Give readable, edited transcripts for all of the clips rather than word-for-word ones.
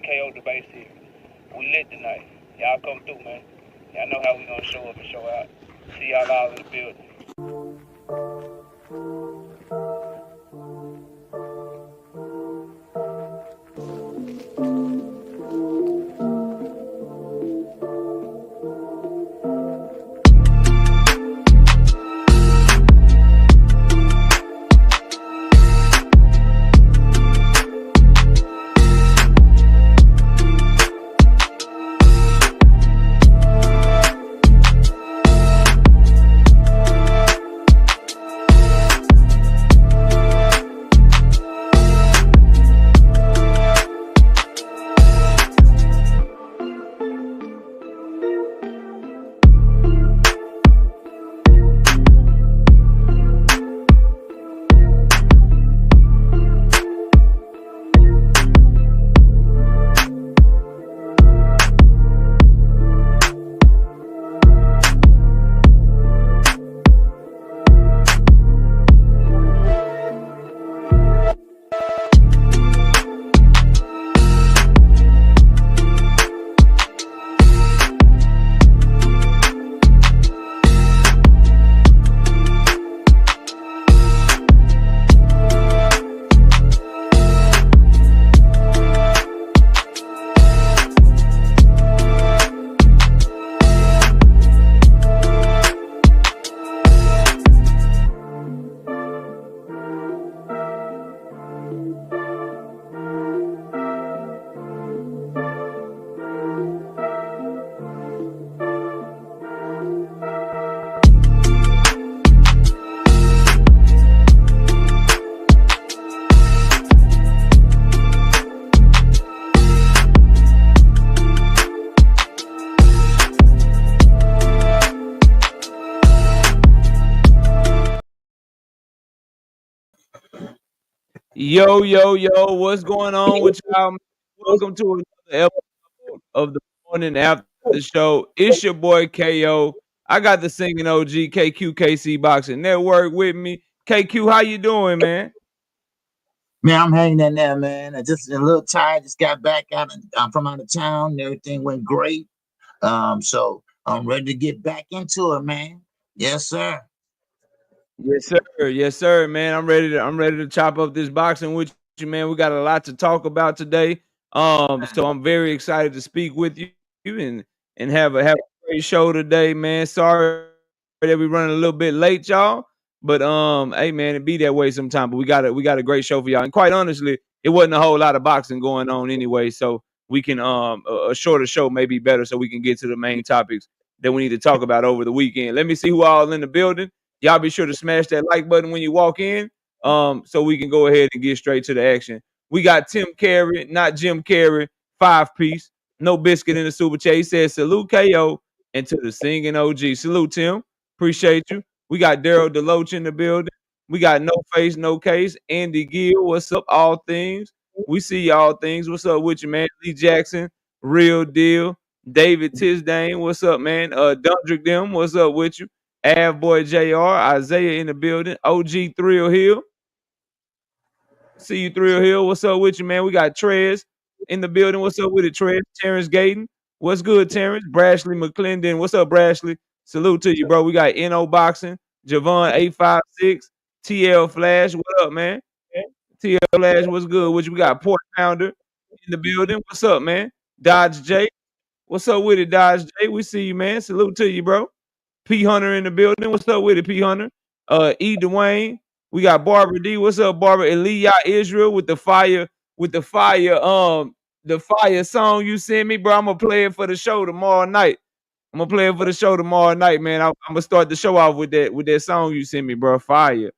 KO debate series. We lit tonight. Y'all come through, man. Y'all know how we gonna show up and show out. See y'all all in the building. Yo, yo, yo, what's going on with y'all? Welcome to another episode of the Morning After Show. It's your boy KO. I got the singing OG KC Boxing Network with me. KQ, how you doing, man? Man, I'm hanging in there, man. I just a little tired. Just got back from out of town. And everything went great. So I'm ready to get back into it, man. Yes, sir. Yes, sir. Yes, sir, man. I'm ready to chop up this boxing with you, man. We got a lot to talk about today. So I'm very excited to speak with you and have a great show today, man. Sorry that we running a little bit late, y'all. But hey man, it be that way sometime. But we got a great show for y'all. And quite honestly, it wasn't a whole lot of boxing going on anyway. So we can a shorter show may be better so we can get to the main topics that we need to talk about over the weekend. Let me see who all in the building. Y'all be sure to smash that like button when you walk in, so we can go ahead and get straight to the action. We got Tim Carey, not Jim Carrey, 5-piece, no biscuit in the super chat. He says salute KO and to the singing OG. Salute Tim, appreciate you. We got Daryl Deloach in the building. We got No Face, No Case, Andy Gill. What's up, all things? We see y'all things. What's up with you, man? Lee Jackson, real deal. David Tisdane, what's up, man? Dundrick them, what's up with you? Av Boy JR, Isaiah in the building, OG Thrill Hill. See you, Thrill Hill. What's up with you, man? We got Trez in the building. What's up with it, Trez? Terrence Gayton. What's good, Terrence? Brashley McClendon. What's up, Brashley? Salute to you, bro. We got NO Boxing, Javon 856, TL Flash. What up, man? TL Flash, what's good? Which we got Port Pounder in the building. What's up, man? Dodge J. What's up with it, Dodge J? We see you, man. Salute to you, bro. P Hunter in the building. What's up with it, P Hunter? E Dwayne. We got Barbara D. What's up, Barbara? Eliya Israel with the fire, the fire song you sent me, bro. I'm gonna play it for the show tomorrow night. Man. I'm gonna start the show off with that song you sent me, bro. Fire.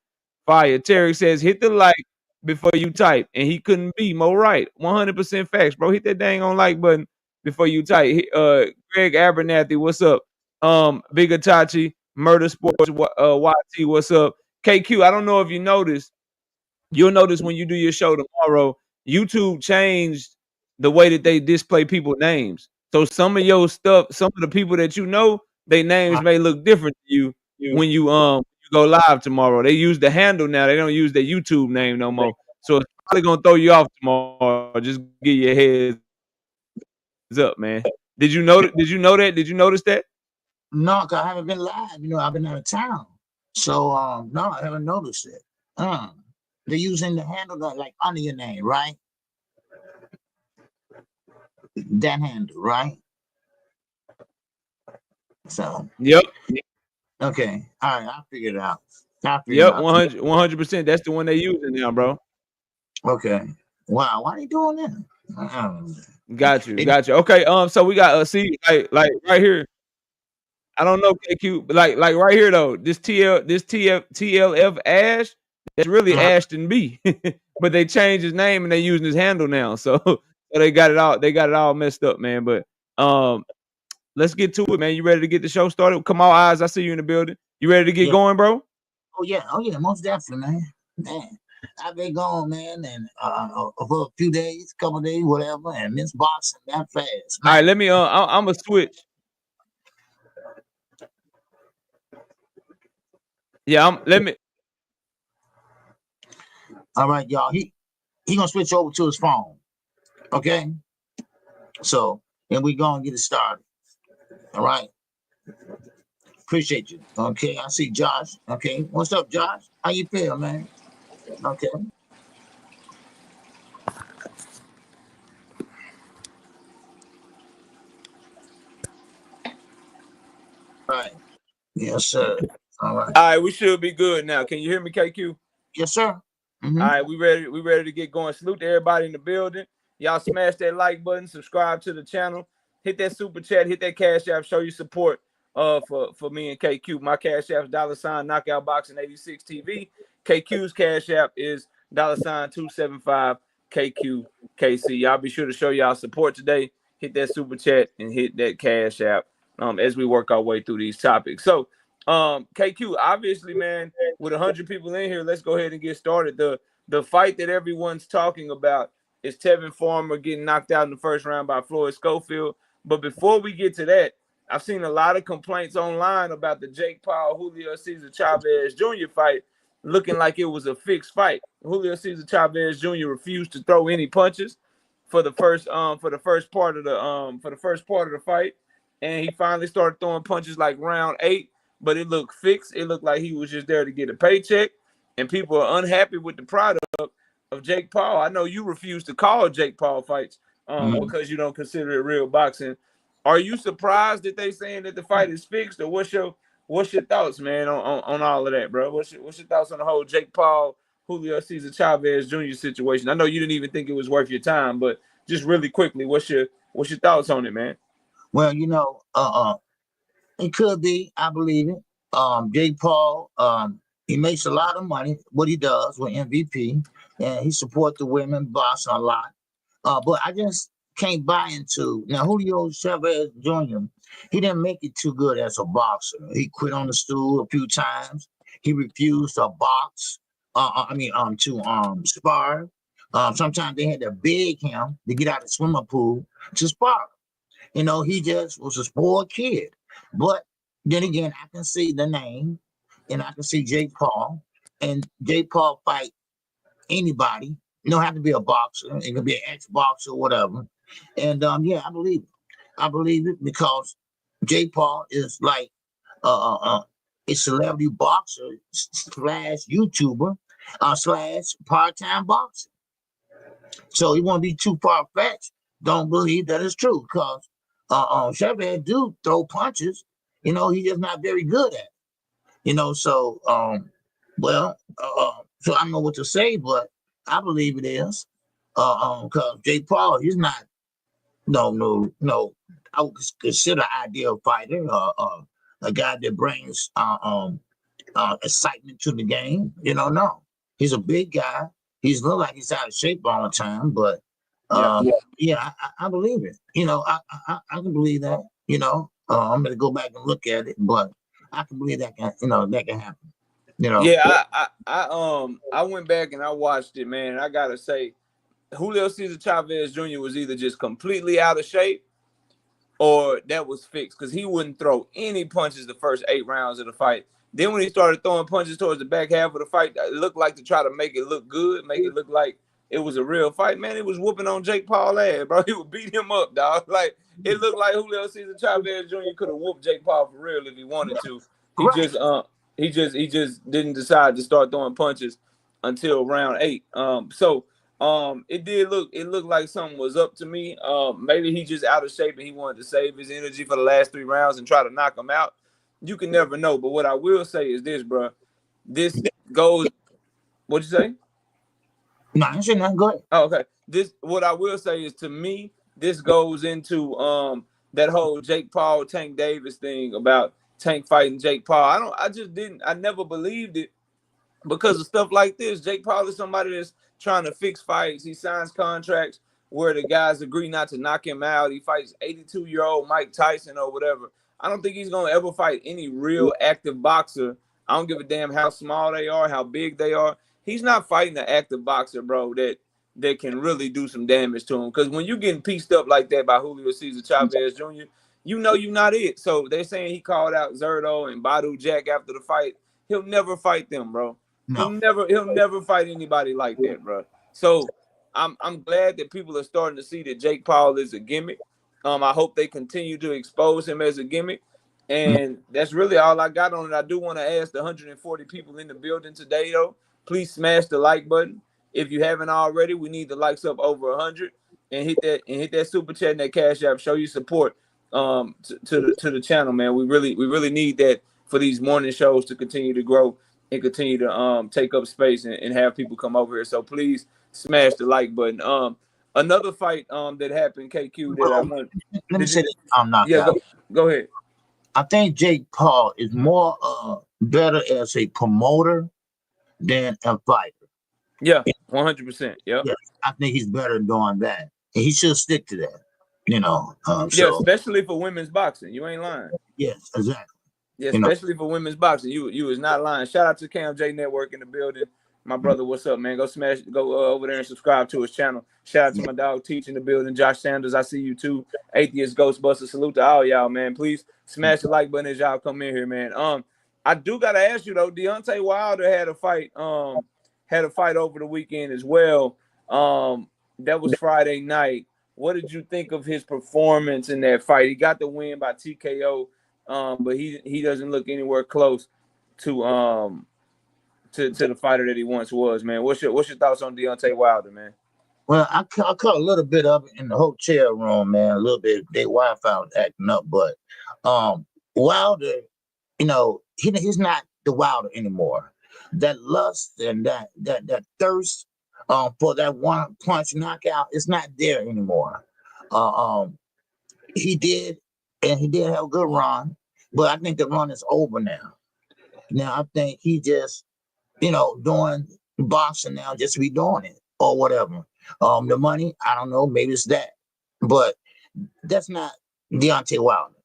Fire. Terry says, hit the like before you type. And he couldn't be more right. 100% facts, bro. Hit that dang on like button before you type. Greg Abernathy, what's up? Big Itachi, Murder Sports, YT, what's up? KQ, I don't know if you noticed. You'll notice when you do your show tomorrow, YouTube changed the way that they display people's names. So some of your stuff, some of the people that you know, their names may look different to you when you go live tomorrow. They use the handle now. They don't use their YouTube name no more. So it's probably gonna throw you off tomorrow. Just give you a heads up, man. Did you know? Did you know that? Did you notice that? No, 'cause I haven't been live. I've been out of town. So no, I haven't noticed it. They're using the handle like under your name, right? That handle, right? So Yep. okay, all right, I'll figure it out. I'll figure it Yep. out. 100%. That's the one they using now, bro. Okay. Wow, why are they doing that? Got you. They, Got you. Okay. So we got see like right here. I don't know, KQ, but like right here though, this TLF Ash, that's really uh, Ashton B. But they changed his name and they using his handle now. So they got it all messed up, man. But let's get to it, man. You ready to get the show started? Come on, eyes. I see you in the building. You ready to get yeah. going, bro? Oh yeah, most definitely, man. Man, I've been gone, man, and for a few days, couple days, whatever, and this boxing that fast, All man. right, let me I'm gonna switch. Yeah, let me. All right, y'all. He gonna switch over to his phone. Okay. So then we gonna get it started. All right. Appreciate you. Okay. I see Josh. Okay. What's up, Josh? How you feel, man? Okay. All right. Yes, sir. All right. All right, we should be good now. Can you hear me, KQ? Yes, sir. Mm-hmm. All right, we ready to get going. Salute to everybody in the building. Y'all smash that like button, subscribe to the channel, hit that super chat, hit that cash app, show your support for me and KQ. My cash app is $ knockout boxing 86 TV. KQ's cash app is $275 KQKC. Y'all be sure to show y'all support today. Hit that super chat and hit that cash app as we work our way through these topics. So KQ, obviously, man, with 100 people in here, let's go ahead and get started. The fight that everyone's talking about is Tevin Farmer getting knocked out in the first round by Floyd Schofield. But before we get to that, I've seen a lot of complaints online about the Jake Paul Julio Cesar Chavez Jr. fight looking like it was a fixed fight. Julio Cesar Chavez Jr. refused to throw any punches for the first part of the fight, and he finally started throwing punches like round 8. But it looked fixed. It looked like he was just there to get a paycheck, and people are unhappy with the product of Jake Paul. I know you refuse to call Jake Paul fights because you don't consider it real boxing. Are you surprised that they saying that the fight is fixed, or what's your thoughts, man, on all of that, bro? What's your thoughts on the whole Jake Paul, Julio Cesar Chavez Jr. situation? I know you didn't even think it was worth your time, but just really quickly, what's your thoughts on it, man? Well, it could be. I believe it. Jake Paul, he makes a lot of money. What he does with MVP, and he supports the women boxing a lot. But I just can't buy into now Julio Chavez Jr. He didn't make it too good as a boxer. He quit on the stool a few times. He refused to box. To spar. Sometimes they had to beg him to get out of the swimming pool to spar. He just was a spoiled kid. But then again, I can see the name, and I can see Jake Paul, and Jake Paul fight anybody. You don't have to be a boxer. It could be an ex-boxer or whatever. And yeah, I believe it. I believe it because Jake Paul is like a celebrity boxer slash YouTuber slash part-time boxer. So he won't be too far-fetched. Don't believe that it's true because Chavez do throw punches. He's just not very good at it. So so I don't know what to say, but I believe it is. Because Jake Paul, he's not no. I would consider ideal fighter, a guy that brings excitement to the game. No, he's a big guy. He's look like he's out of shape all the time, but yeah, I believe it. I can believe that. I'm gonna go back and look at it, but I can believe that can happen. Yeah, I went back and I watched it, man. I gotta say, Julio Cesar Chavez Jr. was either just completely out of shape or that was fixed because he wouldn't throw any punches the first 8 rounds of the fight. Then when he started throwing punches towards the back half of the fight, it looked like to try to make it look good, make it look like it was a real fight, man, it was whooping on Jake Paul ass, bro. He would beat him up, dog. Like it looked like Julio Cesar Chavez Jr. could have whooped Jake Paul for real if he wanted to. He just he just didn't decide to start throwing punches until round 8. It looked like something was up to me. Maybe he just out of shape and he wanted to save his energy for the last 3 rounds and try to knock him out. You can never know. But what I will say is this, bro. This goes. What'd you say? No, I said nothing. Go ahead. Oh, okay. What I will say is, to me, this goes into that whole Jake Paul Tank Davis thing about Tank fighting Jake Paul. I never believed it because of stuff like this. Jake Paul is somebody that's trying to fix fights. He signs contracts where the guys agree not to knock him out. He fights 82-year-old Mike Tyson or whatever. I don't think he's going to ever fight any real active boxer. I don't give a damn how small they are, how big they are. He's not fighting an active boxer, bro, that can really do some damage to him. Because when you're getting pieced up like that by Julio Cesar Chavez Jr., you know you're not it. So they're saying he called out Zerto and Badu Jack after the fight. He'll never fight them, bro. No. He'll never fight anybody like that, bro. So I'm glad that people are starting to see that Jake Paul is a gimmick. I hope they continue to expose him as a gimmick. And that's really all I got on it. I do want to ask the 140 people in the building today, though, please smash the like button. If you haven't already, we need the likes up over 100, and hit that super chat and that cash app. Show your support to the channel, man. We really need that for these morning shows to continue to grow and continue to take up space and have people come over here. So please smash the like button. Another fight that happened, KQ, that I want. Let me say this. I'm not. Yeah, go ahead. I think Jake Paul is more better as a promoter than a fighter. Yeah, 100%. Yeah, I think he's better doing that, and he should stick to that. Especially for women's boxing. You ain't lying. Yes, exactly. Yeah, especially for women's boxing. You is not lying. Shout out to Cam J Network in the building. My brother, what's up, man? Go over there and subscribe to his channel. Shout out to my dog Teach in the building. Josh Sanders, I see you too. Atheist Ghostbuster, salute to all y'all, man. Please smash the like button as y'all come in here, man. I do gotta ask you though, Deontay Wilder had a fight over the weekend as well. That was Friday night. What did you think of his performance in that fight? He got the win by TKO, but he doesn't look anywhere close to the fighter that he once was, man. What's your thoughts on Deontay Wilder, man? Well, I caught a little bit of it in the hotel room, man. A little bit. Their Wi-Fi was acting up, but Wilder, he's not the Wilder anymore. That lust and that thirst for that one punch knockout is not there anymore. He did have a good run, but I think the run is over now. Now I think he just doing boxing now just to be doing it or whatever. The money, I don't know, maybe it's that, but that's not Deontay Wilder.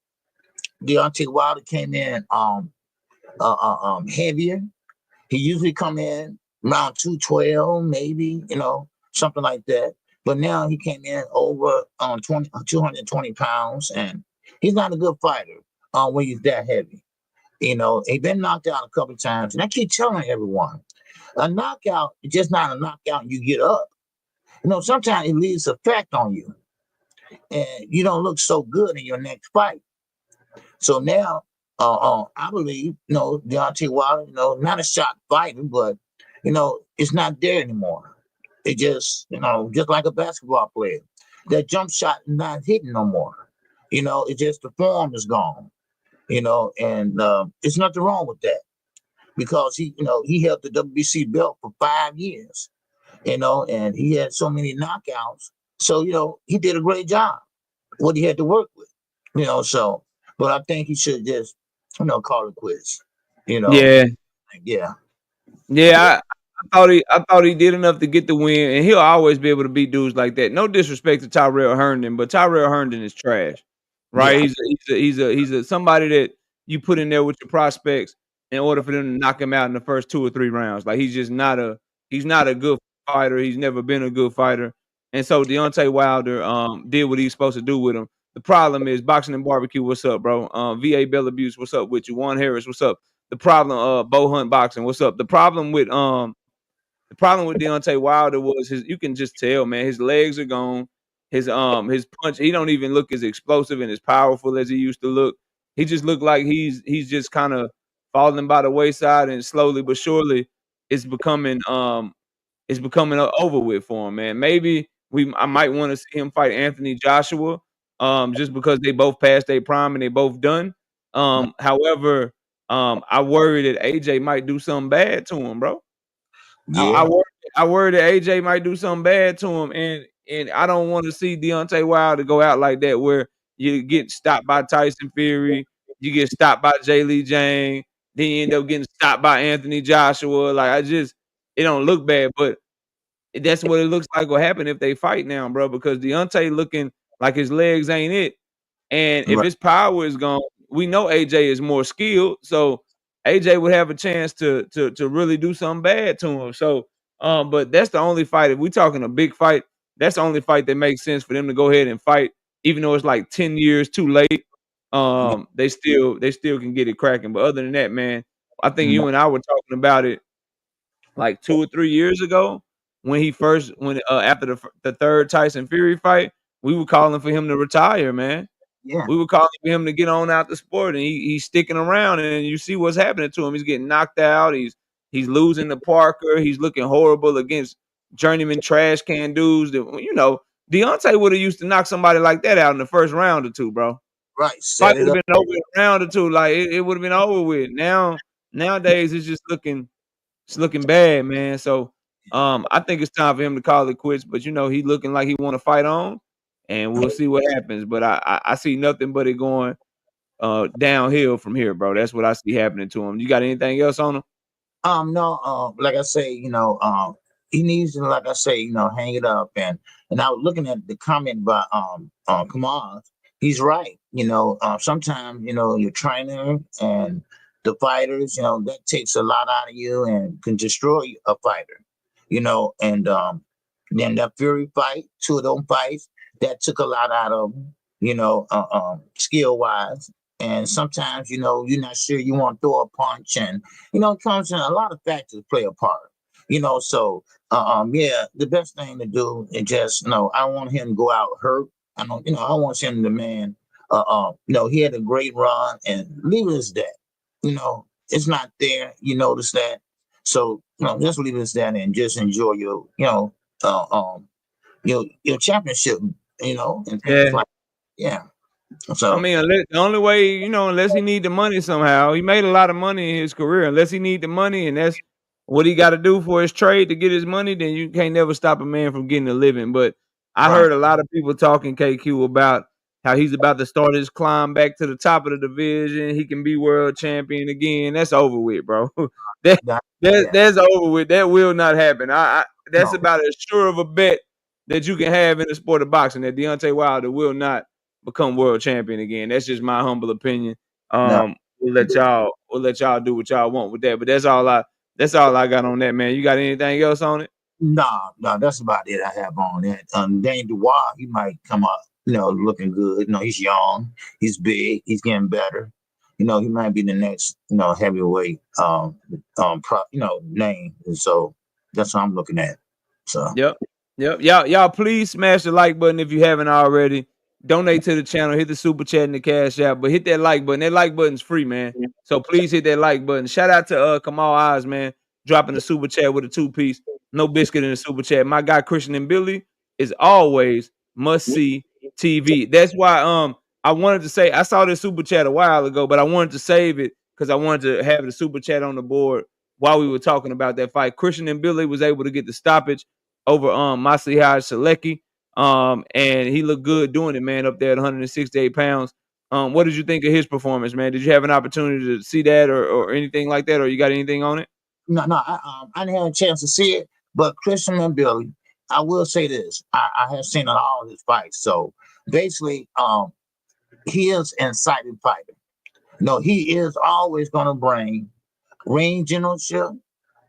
Deontay Wilder came in heavier. He usually come in around 212, maybe, something like that. But now he came in over 220 pounds, and he's not a good fighter when he's that heavy. He's been knocked out a couple of times, and I keep telling everyone, a knockout is just not a knockout and you get up. Sometimes it leaves effect on you, and you don't look so good in your next fight. So now, I believe, Deontay Wilder, not a shot fighter, but, it's not there anymore. It just, just like a basketball player, that jump shot is not hitting no more. It's just the form is gone, and there's nothing wrong with that because he held the WBC belt for 5 years, and he had so many knockouts. So, he did a great job, what he had to work with, but I think he should just, call it quits. Yeah. I thought he did enough to get the win, and he'll always be able to beat dudes like that. No disrespect to Tyrell Herndon, but Tyrell Herndon is trash, right? Yeah. He's a somebody that you put in there with your prospects in order for them to knock him out in the first 2 or 3 rounds. Like he's not a good fighter. He's never been a good fighter, and so Deontay Wilder did what he's supposed to do with him. The problem is Boxing and Barbecue. What's up, bro? VA Bell Abuse. What's up with you? Juan Harris. What's up? The problem, Bo Hunt Boxing. What's up? The problem with The problem with Deontay Wilder was you can just tell, man, his legs are gone. His punch, he don't even look as explosive and as powerful as he used to look. He just looked like he's just kind of falling by the wayside, and slowly but surely it's becoming over with for him, man. Maybe I might want to see him fight Anthony Joshua, just because they both passed their prime and they both done. However, I worry that AJ might do something bad to him, bro. I Yeah, worry, I worry that AJ might do something bad to him, and I don't want to see Deontay Wilder go out like that, where you get stopped by Tyson Fury, you get stopped by Jay Lee Jang, then you end up getting stopped by Anthony Joshua. Like it don't look bad, but that's what it looks like will happen if they fight now, bro. Because Deontay looking like his legs ain't it, and if right. his power is gone, we know AJ is more skilled, so AJ would have a chance to really do something bad to him. So, but that's the only fight. If we talking a big fight, that's the only fight that makes sense for them to go ahead and fight, even though it's like 10 years too late. Yeah, They still can get it cracking. But other than that, man, I think no, you and I were talking about it like 2 or 3 years ago when after the third Tyson Fury fight, we were calling for him to retire, man. yeah, We were calling for him to get on out the sport, and he's sticking around, and you see what's happening to him. He's getting knocked out. He's losing to Parker. He's looking horrible against journeyman trash can dudes. Deontay would have used to knock somebody like that out in the first round or two, bro. right. Fight Set would it have up. been over in a round or two. Like it would have been over with. Nowadays, it's looking bad, man. So, I think it's time for him to call it quits. But he looking like he want to fight on, and we'll see what happens. But I see nothing but it going downhill from here, bro. That's what I see happening to him. You got anything else on him? No, like I say, he needs to, like I say, hang it up. And I was looking at the comment by Kamal. He's right. Sometimes your trainer and the fighters, that takes a lot out of you and can destroy a fighter. And then that Fury fight, two of them fights, that took a lot out of him. Skill wise. And sometimes, you're not sure you want to throw a punch, and it comes in a lot of factors play a part. So yeah, the best thing to do is just I don't want him to go out hurt. I don't, I want him to man. He had a great run, and leave it as that. It's not there. You notice that, so just leave it as that, and just enjoy uh, um, your championship. And things Yeah. like yeah. I So mean, the only way, unless he need the money somehow, he made a lot of money in his career. Unless he need the money, and that's what he got to do for his trade to get his money, then you can't never stop a man from getting a living. But I right, heard a lot of people talking KQ about how he's about to start his climb back to the top of the division. He can be world champion again. That's over with, bro. that, that, that yeah, that's over with. That will not happen. That's no, about as sure of a bet that you can have in the sport of boxing that Deontay Wilder will not become world champion again. That's just my humble opinion. no. We'll let y'all do what y'all want with that. But that's all I got on that, man. You got anything else on it? No, that's about it I have on that. Dane Dubois, he might come up, looking good. He's young, he's big, he's getting better. He might be the next, heavyweight, name. And so that's what I'm looking at. So, Yep. Yep. Y'all please smash the like button if you haven't already. Donate to the channel, hit the super chat and the cash app, but hit that like button. That like button's free, man. So please hit that like button. Shout out to Kamal Eyes, man, dropping the super chat with a 2-piece. No biscuit in the super chat. My guy Christian Mbilli is always must see TV. That's why I wanted to say I saw this super chat a while ago, but I wanted to save it because I wanted to have the super chat on the board while we were talking about that fight. Christian Mbilli was able to get the stoppage over Masihaj Selecki. And he looked good doing it, man, up there at 168 pounds. What did you think of his performance, man? Did you have an opportunity to see that or anything like that, or you got anything on it? no, I didn't have a chance to see it, but Christian and Billy, I will say this. I have seen all of his fights. So basically, he is an exciting fighter. He is always going to bring ring generalship,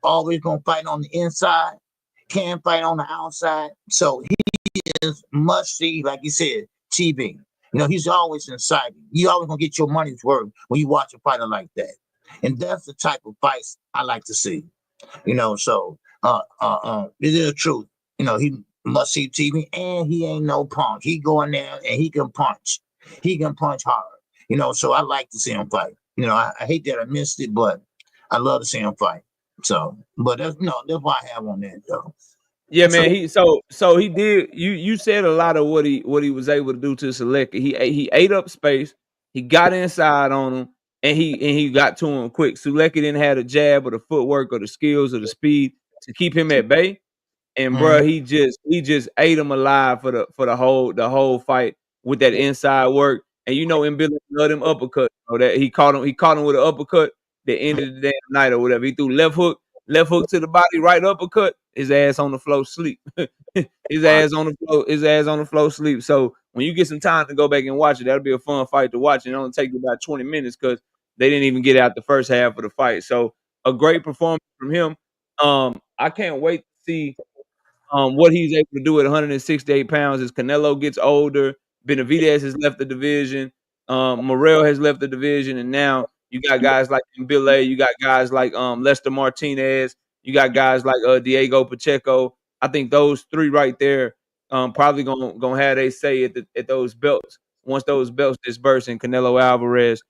always going to fight on the inside, can fight on the outside. So he is must see, like you said, TV. He's always exciting. You always going to get your money's worth when you watch a fighter like that. And that's the type of fights I like to see. So It is true. He must see TV, and he ain't no punk. He go in there and he can punch. He can punch hard. So I like to see him fight. I hate that I missed it, but I love to see him fight. So, but that's why I have on that though. Yeah, So man. So he did. You said a lot of what he was able to do to select it. He ate up space. He got inside on him, and he got to him quick. Suleki didn't have the jab or the footwork or the skills or the speed to keep him at bay. And bro, mhm. he just ate him alive for the whole fight with that inside work. And Mbilli let him uppercut. That he caught him with an uppercut that ended the damn night or whatever. He threw left hook to the body, right uppercut, his ass on the floor sleep. his Right. ass on the floor, his ass on the floor sleep. So when you get some time to go back and watch it, that'll be a fun fight to watch. And it only take you about 20 minutes because they didn't even get out the first half of the fight. So a great performance from him. I can't wait to see what he's able to do at 168 pounds as Canelo gets older. Benavidez has left the division. Morrell has left the division, and now you got guys like Mbilli. You got guys like Lester Martinez. You got guys like Diego Pacheco. I think those three right there probably gonna have they say at those belts once those belts disperse and Canelo Alvarez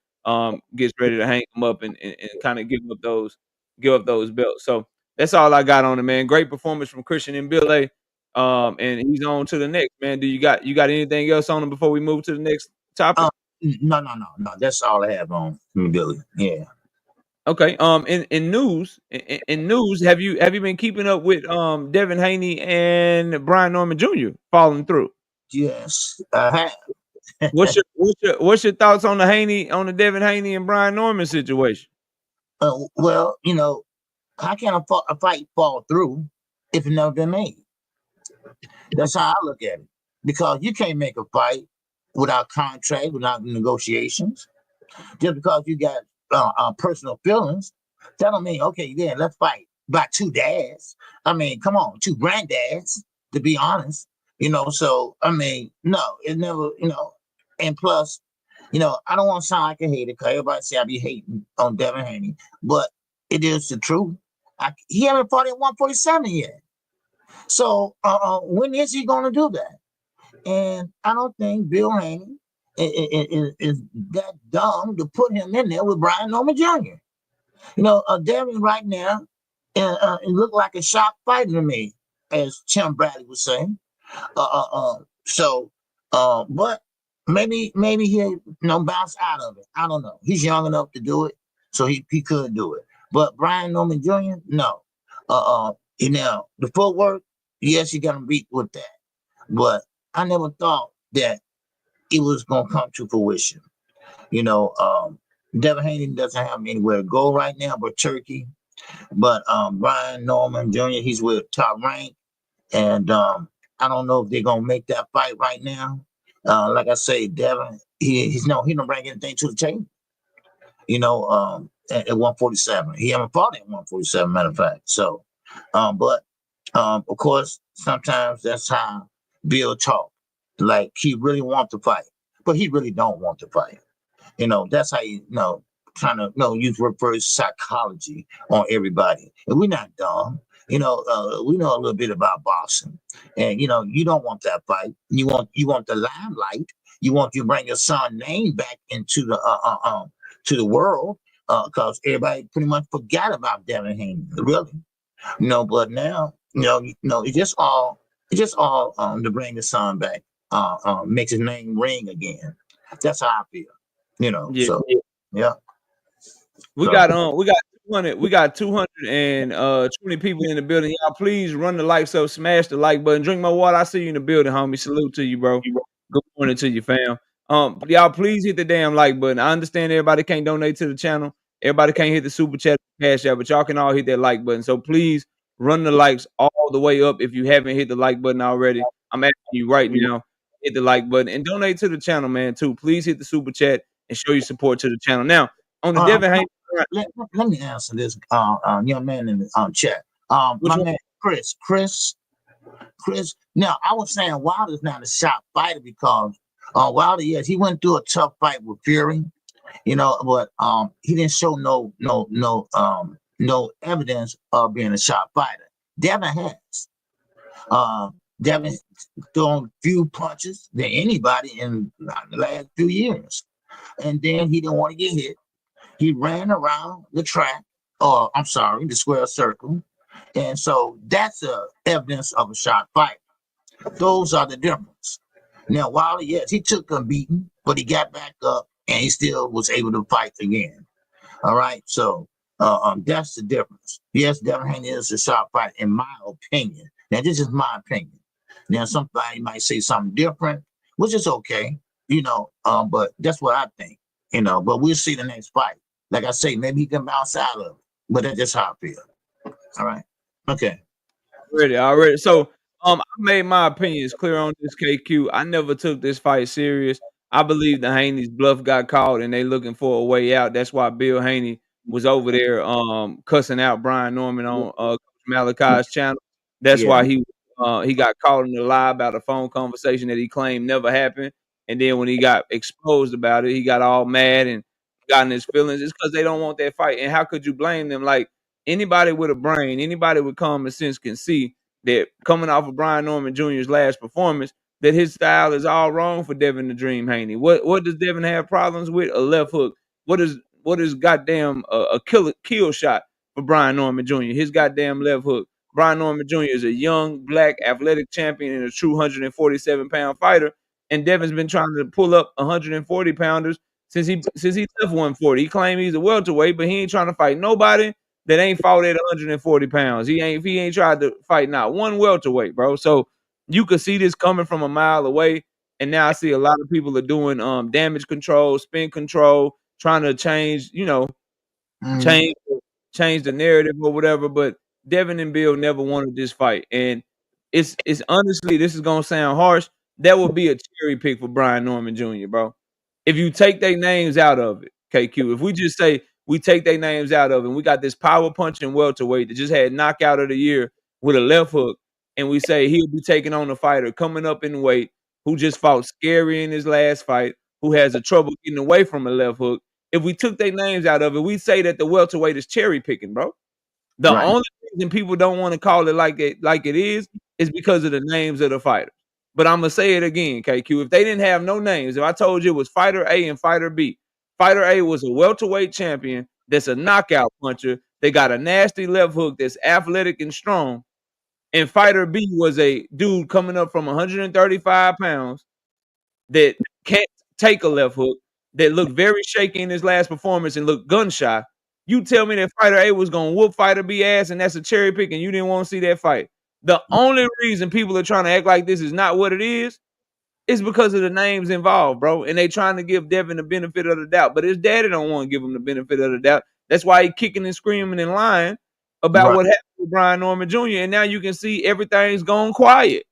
gets ready to hang them up and kind of give up those belts. So that's all I got on it, man. Great performance from Christian Mbilli. And he's on to the next, man. Do you got anything else on him before we move to the next topic? Uh, no. That's all I have on Billy. Yeah. Okay. In news, have you been keeping up with Devin Haney and Brian Norman Jr. following through? Yes. I have. What's your thoughts on the Devin Haney and Brian Norman situation? Well, how can a fight fall through if it never been made? That's how I look at it. Because you can't make a fight without contract, without negotiations. Just because you got personal feelings, that don't mean okay, yeah, let's fight by two dads. I mean, come on, two granddads. To be honest, So I mean, no, it never, And plus, I don't want to sound like a hater because everybody say I be hating on Devin Haney, but it is the truth. He haven't fought at 147 yet. So when is he going to do that? And I don't think Bill Haney is that dumb to put him in there with Brian Norman Jr. Devin right now, it looked like a shock fighter to me, as Tim Bradley would say. But maybe he bounce out of it. I don't know. He's young enough to do it, so he could do it. But Brian Norman Jr., no. The footwork, yes, you got to beat with that. But I never thought that it was gonna come to fruition. Devin Haney doesn't have anywhere to go right now but Turkey. But Brian Norman Jr., he's with Top Rank, and I don't know if they're gonna make that fight right now. Like I say, Devin, he don't bring anything to the table. At 147, he haven't fought at 147. Matter of fact, so, but of course, sometimes that's how Bill talk. Like he really want to fight, but he really don't want to fight. That's how trying to use reverse psychology on everybody. And we're not dumb. We know a little bit about boxing, and you don't want that fight. You want the limelight. You want to bring your son name back into the to the world because everybody pretty much forgot about Devin Haney, really. But now it's just all to bring the son back, makes his name ring again. That's how I feel. Yeah. So yeah. We So got 220 people in the building. Y'all please run the likes up, smash the like button, drink my water. I see you in the building, homie. Salute to you, bro. Good morning to you, fam. Y'all please hit the damn like button. I understand everybody can't donate to the channel. Everybody can't hit the super chat cash out, but y'all can all hit that like button. So please run the likes all the way up if you haven't hit the like button already. I'm asking you right now, hit the like button and donate to the channel, man, too. Please hit the super chat and show your support to the channel. Now, on the uh, Devin Haney. let me answer this young man in the chat. Which My one? man Chris. Now I was saying Wilder's not a shot fighter because Wilder, yes, he went through a tough fight with Fury, but he didn't show no evidence of being a shot fighter. Devin has. Devin thrown few punches than anybody in the last few years. And then he didn't want to get hit. He ran around the track, or I'm sorry, the square circle. And so that's evidence of a shot fight. Those are the difference. Now, Wilder, yes, he took a beating, but he got back up and he still was able to fight again. All right, so that's the difference. Yes, Devin Haney is a sharp fight, in my opinion. Now, this is my opinion. Now, somebody might say something different, which is okay, but that's what I think, but we'll see the next fight. Like I say, maybe he can bounce out of it, but that's just how I feel. All right, okay. Already. So, I made my opinions clear on this, KQ. I never took this fight serious. I believe the Haney's bluff got called, and they looking for a way out. That's why Bill Haney was over there, cussing out Brian Norman on Coach Malachi's channel. That's Yeah. why he got caught in the lie about a phone conversation that he claimed never happened. And then when he got exposed about it, he got all mad and got in his feelings. It's because they don't want that fight. And how could you blame them? Like, anybody with a brain, anybody with common sense can see that coming off of Brian Norman Jr.'s last performance, that his style is all wrong for Devin the Dream Haney. What does Devin have problems with? A left hook. What is goddamn a kill shot for Brian Norman Jr.? His goddamn left hook. Brian Norman Jr. is a young, black, athletic champion and a true 147-pound fighter. And Devin's been trying to pull up 140-pounders since he left 140. He claimed he's a welterweight, but he ain't trying to fight nobody that ain't fought at 140 pounds. He ain't tried to fight not one welterweight, bro. So you could see this coming from a mile away. And now I see a lot of people are doing damage control, spin control, trying to change, change the narrative or whatever. But Devin and Bill never wanted this fight. And it's honestly, this is gonna sound harsh. That would be a cherry pick for Brian Norman Jr., bro. If you take their names out of it, KQ, if we just say we take their names out of it, and we got this power punching welterweight that just had knockout of the year with a left hook, and we say he'll be taking on a fighter coming up in weight who just fought scary in his last fight, who has a trouble getting away from a left hook. If we took their names out of it, we say that the welterweight is cherry picking, bro. The Right. only reason people don't want to call it like it is because of the names of the fighters. But I'm gonna say it again, KQ. If they didn't have no names, if I told you it was Fighter A and Fighter B, Fighter A was a welterweight champion that's a knockout puncher. They got a nasty left hook that's athletic and strong. And Fighter B was a dude coming up from 135 pounds that can't take a left hook, that looked very shaky in his last performance and looked gun shy. You tell me that Fighter A was gonna whoop Fighter B ass and that's a cherry pick and you didn't want to see that fight. The only reason people are trying to act like this is not what it is because of the names involved, bro. And they trying to give Devin the benefit of the doubt. But his daddy don't want to give him the benefit of the doubt. That's why he kicking and screaming and lying about Right. what happened with Brian Norman Jr. And now you can see everything's gone quiet.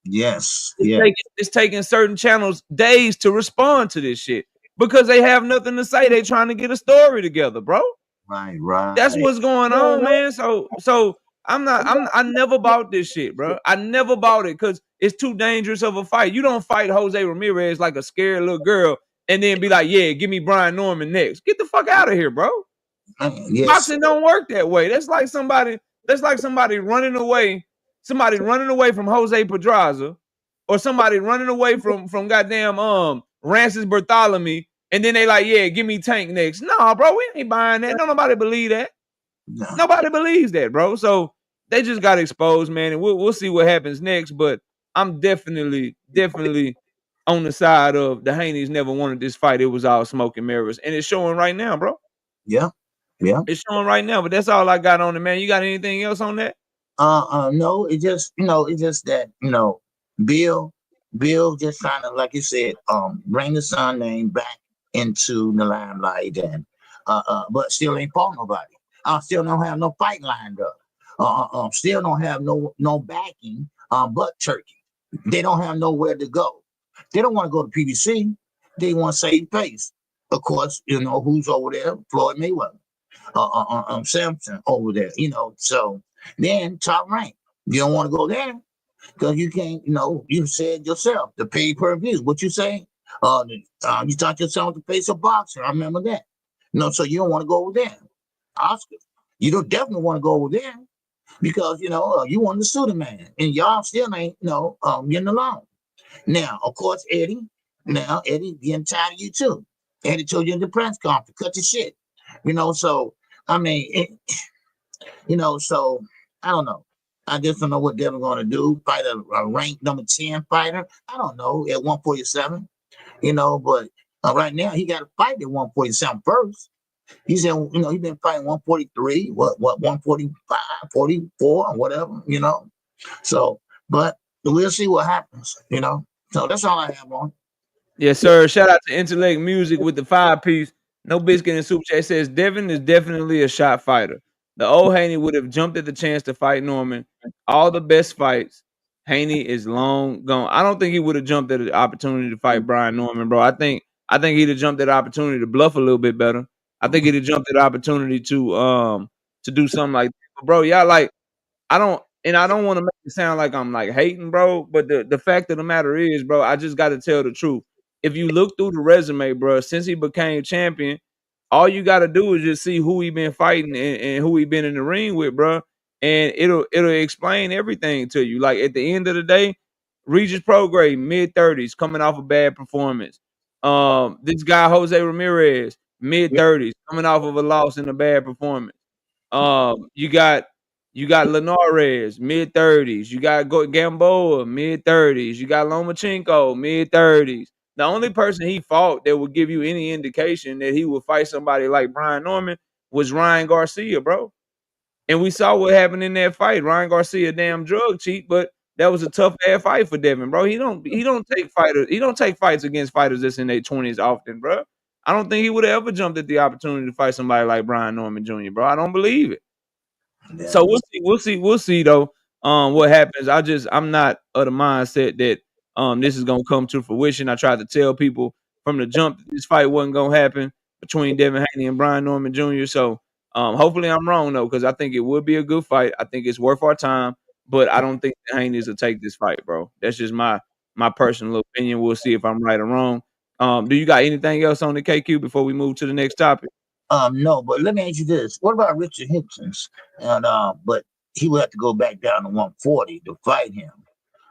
Yes. It's taking certain channels days to respond to this shit because they have nothing to say. They trying to get a story together, bro. Right. That's what's going on, man. So I never bought this shit, bro. I never bought it because it's too dangerous of a fight. You don't fight Jose Ramirez like a scared little girl and then be like, yeah, give me Brian Norman next. Get the fuck out of here, bro. Yes. Boxing don't work that way. That's like somebody running away. Somebody running away from Jose Pedraza, or somebody running away from goddamn Rancis Bartholomew, and then they like, yeah, give me Tank next. No, bro, we ain't buying that. Don't nobody believe that. No. Nobody believes that, bro. So they just got exposed, man, and we'll see what happens next. But I'm definitely on the side of the Haneys never wanted this fight. It was all smoke and mirrors, and it's showing right now, bro. Yeah. It's showing right now. But that's all I got on it, man. You got anything else on that? No, it's just that, Bill just trying to, like you said, bring the son name back into the limelight, and but still ain't fought nobody. Still don't have no fight lined up. Still don't have no backing, but Turkey. They don't have nowhere to go. They don't want to go to PBC. They want to save face. Of course, who's over there? Floyd Mayweather. Simpson over there, so then top rank. You don't want to go there because you can't, you said yourself, the pay-per-view. What you say? You taught yourself to face a boxer. I remember that. So you don't want to go over there. Oscar, you don't definitely want to go over there. because you wanted to sue the man, and y'all still ain't getting along. Now, of course, Eddie. Now, Eddie getting tired of you too. Eddie told you in the press conference, cut the shit. So I mean, so I don't know. I just don't know what they're going to do. Fight a ranked number 10 fighter. I don't know at 147. But right now he got to fight at 147 first. He said, he's been fighting 143, what 145, 44, whatever. So, but we'll see what happens. So that's all I have on. Yes, sir. Shout out to Intellect Music with the 5-piece. No Biscuit and Super Chat says Devin is definitely a shot fighter. The old Haney would have jumped at the chance to fight Norman. All the best fights. Haney is long gone. I don't think he would have jumped at the opportunity to fight Brian Norman, bro. I think he'd have jumped at the opportunity to bluff a little bit better. I think he'd have jumped at the opportunity to do something like that. But bro, y'all like I don't want to make it sound like I'm like hating, bro. But the fact of the matter is, bro, I just got to tell the truth. If you look through the resume, bro, since he became champion, all you got to do is just see who he been fighting and who he been in the ring with, bro, and it'll explain everything to you. Like at the end of the day, Regis Prograis, mid-30s, coming off a bad performance. This guy Jose Ramirez, mid-30s, coming off of a loss and a bad performance. You got Linares, mid-30s. You got Gamboa, mid-30s. You got Lomachenko, mid-30s. The only person he fought that would give you any indication that he would fight somebody like Brian Norman was Ryan Garcia, bro. And we saw what happened in that fight. Ryan Garcia, damn drug cheat, but that was a tough ass fight for Devin, bro. He don't take fights against fighters that's in their 20s often, bro. I don't think he would have ever jumped at the opportunity to fight somebody like Brian Norman Jr., bro. I don't believe it. Yeah. So we'll see though. What happens? I'm not of the mindset that this is gonna come to fruition. I tried to tell people from the jump that this fight wasn't gonna happen between Devin Haney and Brian Norman Jr. So hopefully I'm wrong though, because I think it would be a good fight. I think it's worth our time, but I don't think the Haney's will take this fight, bro. That's just my personal opinion. We'll see if I'm right or wrong. Do you got anything else on the KQ before we move to the next topic? No, but let me ask you this: what about Richard Hitchens? And but he would have to go back down to 140 to fight him.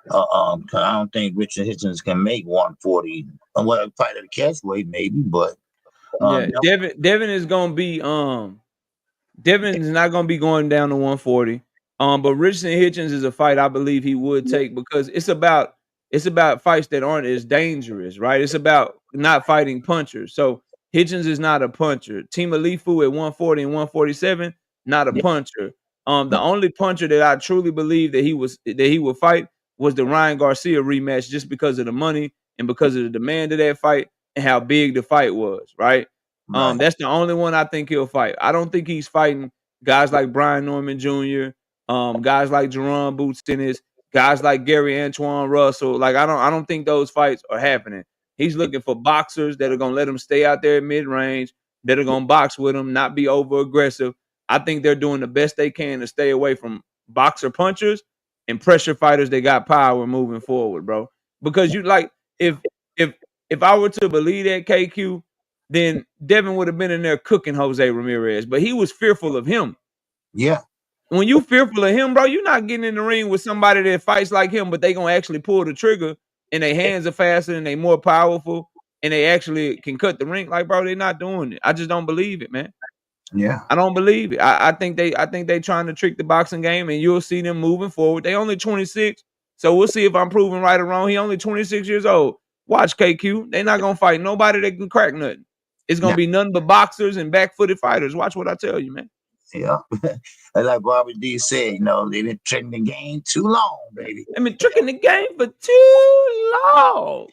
Cause I don't think Richard Hitchens can make 140. Well, fight at a catchweight maybe, but Yeah, Devin is gonna be Devin is not gonna be going down to 140. But Richardson Hitchens is a fight I believe he would take because it's about fights that aren't as dangerous, right? It's about not fighting punchers. So Hitchens is not a puncher. Tima Lifu at 140 and 147, not a puncher. The only puncher that I truly believe that he would fight was the Ryan Garcia rematch just because of the money and because of the demand of that fight and how big the fight was, right? That's the only one I think he'll fight. I don't think he's fighting guys like Brian Norman Jr., guys like Jerron Boots Dennis, guys like Gary Antoine Russell. Like I don't think those fights are happening. He's looking for boxers that are gonna let him stay out there at mid-range, that are gonna box with him, not be over aggressive. I think they're doing the best they can to stay away from boxer punchers and pressure fighters that got power moving forward, bro. Because you like if I were to believe that KQ, then Devin would have been in there cooking Jose Ramirez, but he was fearful of him. Yeah. When you fearful of him, bro, you're not getting in the ring with somebody that fights like him, but they gonna actually pull the trigger and their hands are faster and they more powerful and they actually can cut the ring. Like, bro, they're not doing it. I just don't believe it, man. Yeah. I don't believe it. I think they trying to trick the boxing game, and you'll see them moving forward. They only 26, so we'll see if I'm proven right or wrong. He only 26 years old. Watch KQ. They're not gonna fight nobody that can crack nothing. It's gonna be nothing but boxers and back-footed fighters. Watch what I tell you, man. Yeah. Like Bobby D said, they've been tricking the game too long, baby. They've been tricking the game for too long.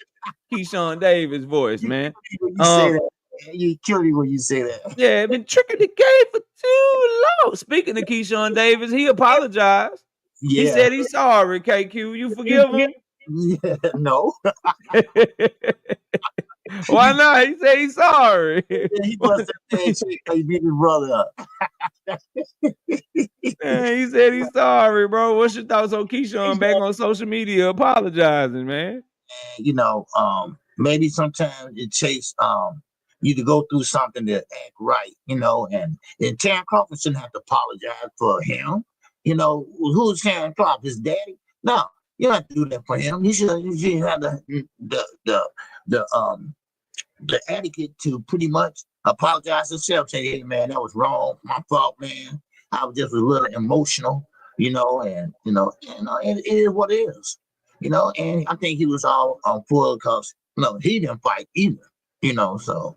Keyshawn Davis voice, man. You say that. You kill me when you say that. Yeah, been tricking the game for too long. Speaking of Keyshawn Davis, he apologized. Yeah. He said he's sorry, KQ. You forgive him? Yeah, no. Why not? He said he's sorry. Yeah, he must have said he beat his brother up. Man, he said he's sorry, bro. What's your thoughts on Keyshawn back on social media apologizing, man? Maybe sometimes it takes you to go through something to act right, and Terrence Crawford shouldn't have to apologize for him. You know, who's Karen Clark? His daddy? No, you don't have to do that for him. You should have the etiquette to pretty much apologize himself, say, hey man, that was wrong, my fault, man. I was just a little emotional, and it is what it is. And I think he was all on full because he didn't fight either, so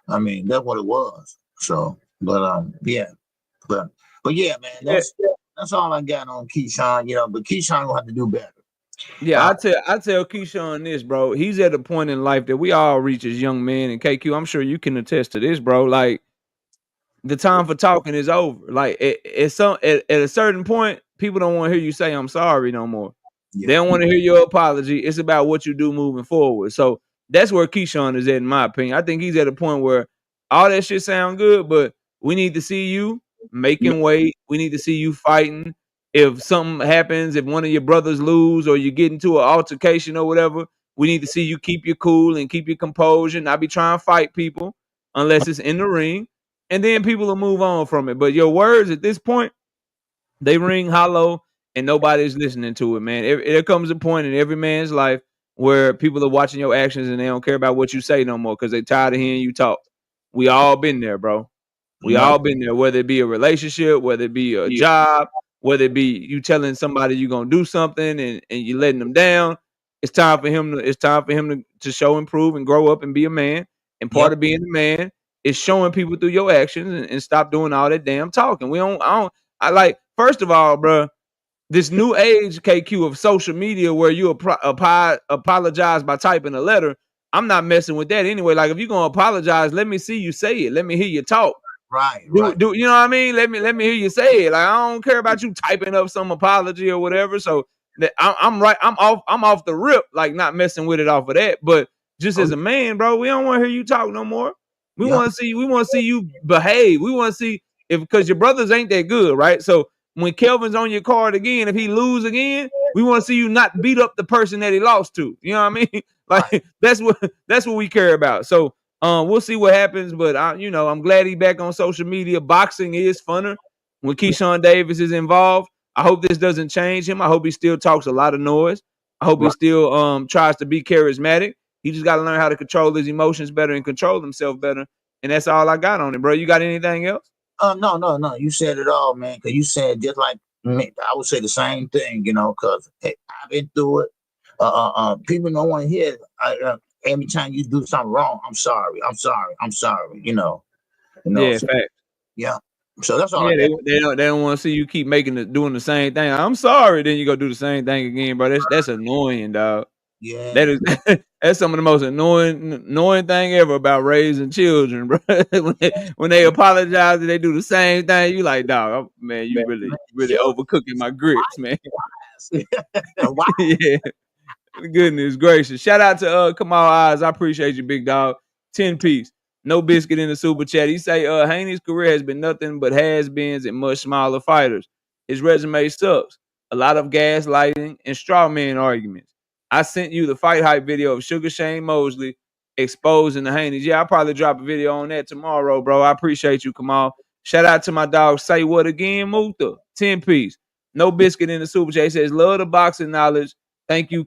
I mean that's what it was. So yeah. But yeah, man, that's all I got on Keyshawn, but Keyshawn will have to do better. Yeah, I tell Keyshawn this, bro. He's at a point in life that we all reach as young men, and KQ, I'm sure you can attest to this, bro. Like the time for talking is over. Like at a certain point, people don't want to hear you say I'm sorry no more. Yeah. They don't want to hear your apology. It's about what you do moving forward. So that's where Keyshawn is at, in my opinion. I think he's at a point where all that shit sound good, but we need to see you making weight. We need to see you fighting. If something happens, if one of your brothers lose or you get into an altercation or whatever, we need to see you keep your cool and keep your composure, not be trying to fight people unless it's in the ring. And then people will move on from it. But your words at this point, they ring hollow and nobody's listening to it, man. There comes a point in every man's life where people are watching your actions and they don't care about what you say no more because they're tired of hearing you talk. We all been there, bro. We all been there, whether it be a relationship, whether it be a job, whether it be you telling somebody you're gonna do something and you letting them down. It's time for him to show, improve, and grow up and be a man. And part of being a man is showing people through your actions and stop doing all that damn talking. First of all, bro, this new age KQ of social media where you apologize by typing a letter. I'm not messing with that anyway. Like if you're gonna apologize, let me see you say it. Let me hear you talk. Right. Do you know what I mean? Let me hear you say it. Like I don't care about you typing up some apology or whatever. So I'm off the rip, like not messing with it off of that. But just as a man, bro, we don't want to hear you talk no more. We want to see you behave. We want to see because your brothers ain't that good, right? So when Kelvin's on your card again, if he lose again, we want to see you not beat up the person that he lost to. You know what I mean? Like that's what we care about. So we'll see what happens, but I'm glad he's back on social media. Boxing is funner when Keyshawn Davis is involved. I hope this doesn't change him. I hope he still talks a lot of noise. I hope he still tries to be charismatic. He just got to learn how to control his emotions better and control himself better. And that's all I got on it, bro. You got anything else? No. You said it all, man. Because you said just like me, I would say the same thing, because I've been through it. People don't want to hear it. Every time you do something wrong, I'm sorry. Yeah, so, fact. Yeah. So that's all. Yeah, they don't want to see you keep doing the same thing. I'm sorry, then you go do the same thing again, bro. That's annoying, dog. Yeah. That's some of the most annoying thing ever about raising children, bro. when they apologize and they do the same thing, you like, dog, man, you really overcooking my grits, man. Wow. Yeah. Goodness gracious. Shout out to Kamal Eyes. I appreciate you, big dog. 10 piece. No biscuit in the super chat. He say Haney's career has been nothing but has-beens and much smaller fighters. His resume sucks. A lot of gaslighting and straw man arguments. I sent you the fight hype video of Sugar Shane Mosley exposing the Haneys. Yeah, I'll probably drop a video on that tomorrow, bro. I appreciate you, Kamal. Shout out to my dog. Say what again, Mutha? 10 piece. No biscuit in the super chat. He says, love the boxing knowledge. Thank you.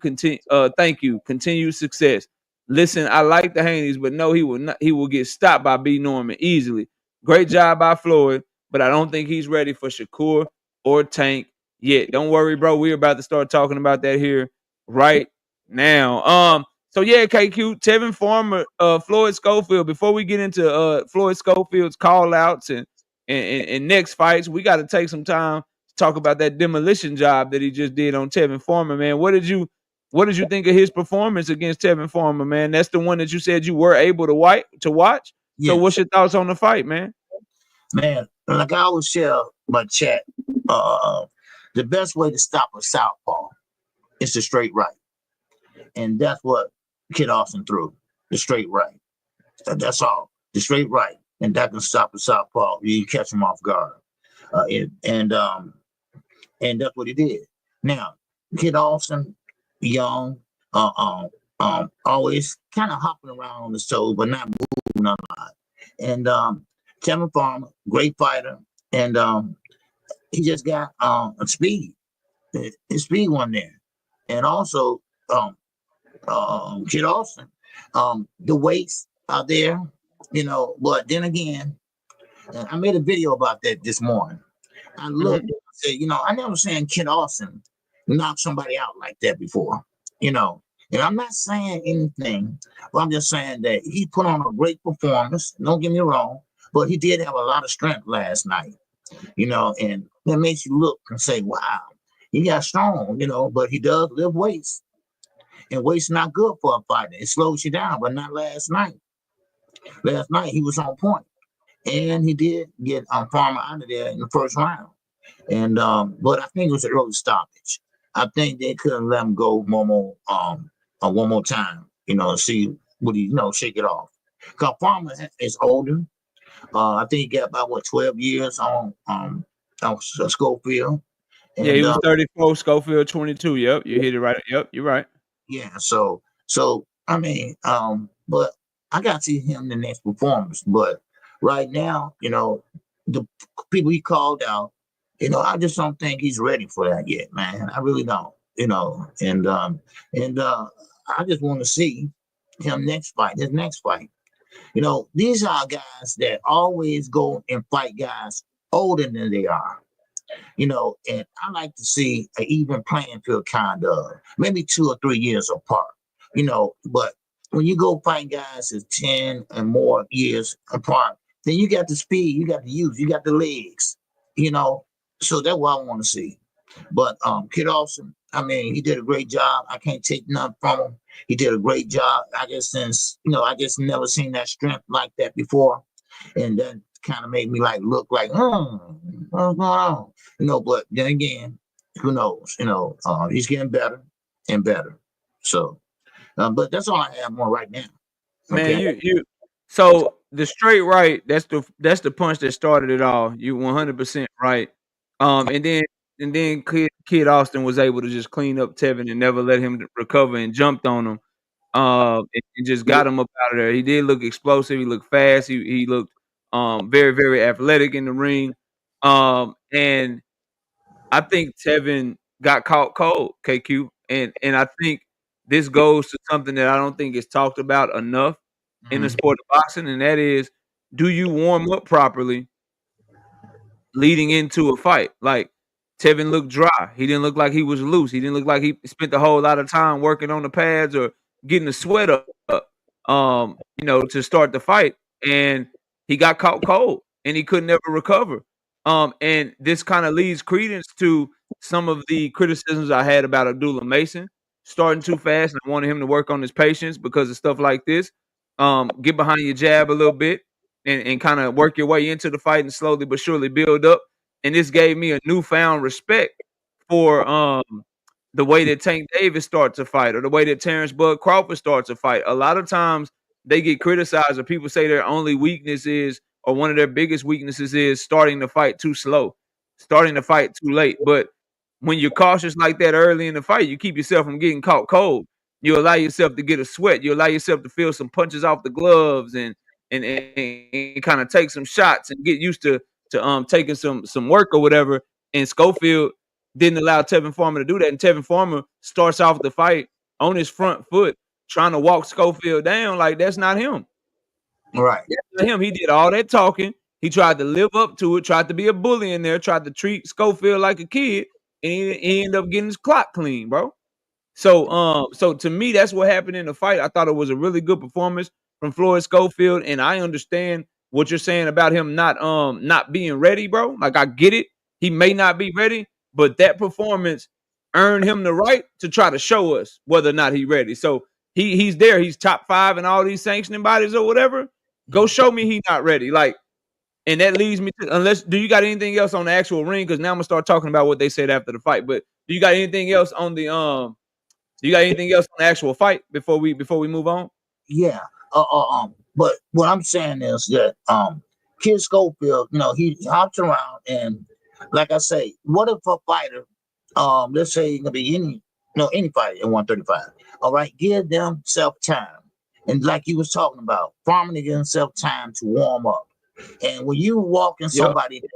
Thank you. Continued success. Listen, I like the Haneys, but no, he will not. He will get stopped by B. Norman easily. Great job by Floyd, but I don't think he's ready for Shakur or Tank yet. Don't worry, bro. We're about to start talking about that here right now. So yeah, KQ, Tevin Farmer, Floyd Schofield. Before we get into Floyd Schofield's call outs and next fights, we got to take some time to talk about that demolition job that he just did on Tevin Farmer, man. What did you think of his performance against Tevin Farmer, man? That's the one that you said you were able to watch. Yes. So what's your thoughts on the fight, man? Man, like I always share my chat, the best way to stop a southpaw is the straight right. And that's what Kid Austin threw, the straight right. That's all, the straight right. And that can stop a southpaw. You catch him off guard. And that's what he did. Now, Kid Austin, young, always kind of hopping around on his toes, but not moving a lot. And Tevin Farmer, great fighter. And he just got a speed. His speed one there, and also Kid Austin. The weights out there, But then again, I made a video about that this morning. I looked and said, I never seen Kid Austin knock somebody out like that before, you know. And I'm not saying anything, but I'm just saying that he put on a great performance. Don't get me wrong, but he did have a lot of strength last night, and that makes you look and say, wow, he got strong, but he does lift weights. And weight's not good for a fighter. It slows you down, but not last night. Last night he was on point, and he did get Farmer out of there in the first round. And but I think it was an early stoppage. I think they could have let him go one more time, see what he, shake it off. Because Farmer is older. I think he got about 12 years on Schofield. And, yeah, he was 34, Schofield 22. Yep, you hit it right. Yep, you're right. Yeah, so I mean, but I got to see him in the next performance. But right now, the people he called out, I just don't think he's ready for that yet, man. I really don't, and I just want to see him his next fight. These are guys that always go and fight guys older than they are. And I like to see an even playing field, kind of maybe 2 or 3 years apart, but when you go fight guys that's 10 and more years apart, then you got the speed, you got the youth, you got the legs, so that's what I want to see. But Kid Austin, I mean, he did a great job. I can't take nothing from him. He did a great job. I guess since, I just never seen that strength like that before. And that kind of made me look like, what's going on? But then again, who knows? He's getting better and better. So, but that's all I have on right now. Man, Okay. so the straight right, that's the punch that started it all. You 100% right. And then Kid Austin was able to just clean up Tevin and never let him recover and jumped on him. And just got him up out of there. He did look explosive. He looked fast. He looked very, very athletic in the ring. And I think Tevin got caught cold, KQ. And I think this goes to something that I don't think is talked about enough in the sport of boxing, and that is, do you warm up properly leading into a fight? Like, Tevin looked dry. He didn't look like he was loose. He didn't look like he spent a whole lot of time working on the pads or getting the sweat up, to start the fight. And he got caught cold and he could never recover. And this kind of leads credence to some of the criticisms I had about Abdullah Mason starting too fast, and I wanted him to work on his patience because of stuff like this. Get behind your jab a little bit and kind of work your way into the fight and slowly but surely build up. And this gave me a newfound respect for the way that Tank Davis starts a fight or the way that Terrence Bud Crawford starts a fight. A lot of times they get criticized or people say their only weakness is, or one of their biggest weaknesses is starting the fight too slow, starting the fight too late. But when you're cautious like that early in the fight, you keep yourself from getting caught cold. You allow yourself to get a sweat. You allow yourself to feel some punches off the gloves and kind of take some shots and get used to taking some work or whatever. And Schofield didn't allow Tevin Farmer to do that. And Tevin Farmer starts off the fight on his front foot, trying to walk Schofield down. Like, that's not him. Right. That's not him. He did all that talking. He tried to live up to it, tried to be a bully in there, tried to treat Schofield like a kid, and he ended up getting his clock clean, bro. So to me, that's what happened in the fight. I thought it was a really good performance from Floyd Schofield, and I understand what you're saying about him not being ready, bro. Like, I get it. He may not be ready, but that performance earned him the right to try to show us whether or not he's ready. So he's there. He's top 5 in all these sanctioning bodies or whatever. Go show me he's not ready. Like, and that leads me to, do you got anything else on the actual ring? Because now I'm gonna start talking about what they said after the fight. But do you got anything else on the actual fight before we move on? Yeah. But what I'm saying is that Kid Schofield, he hops around, and like I say, what if a fighter, let's say it could be any fighter at 135, all right, give themselves time. And like you was talking about, farming to give himself time to warm up. And when you walking somebody down,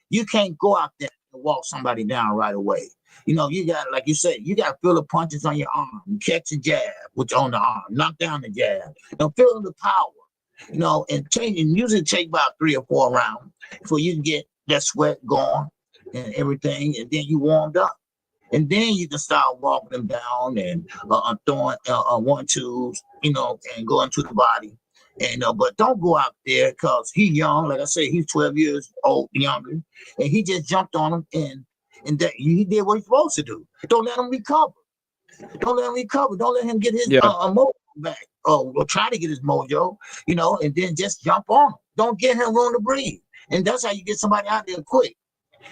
you can't go out there to walk somebody down right away. You know, you got, like you said, you got to feel the punches on your arm, catch a jab, which on the arm, knock down the jab. You know, feel the power. You know, and usually take about 3 or 4 rounds before you can get that sweat going and everything, and then you warmed up. And then you can start walking them down and throwing 1-2s, you know, and going to the body. And but don't go out there because he's young. Like I said, he's 12 years old, younger, and he just jumped on him and that he did what he's supposed to do. Don't let him recover. Don't let him recover. Don't let him get his mojo back. Or try to get his mojo, you know, and then just jump on him. Don't give him room to breathe. And that's how you get somebody out there quick.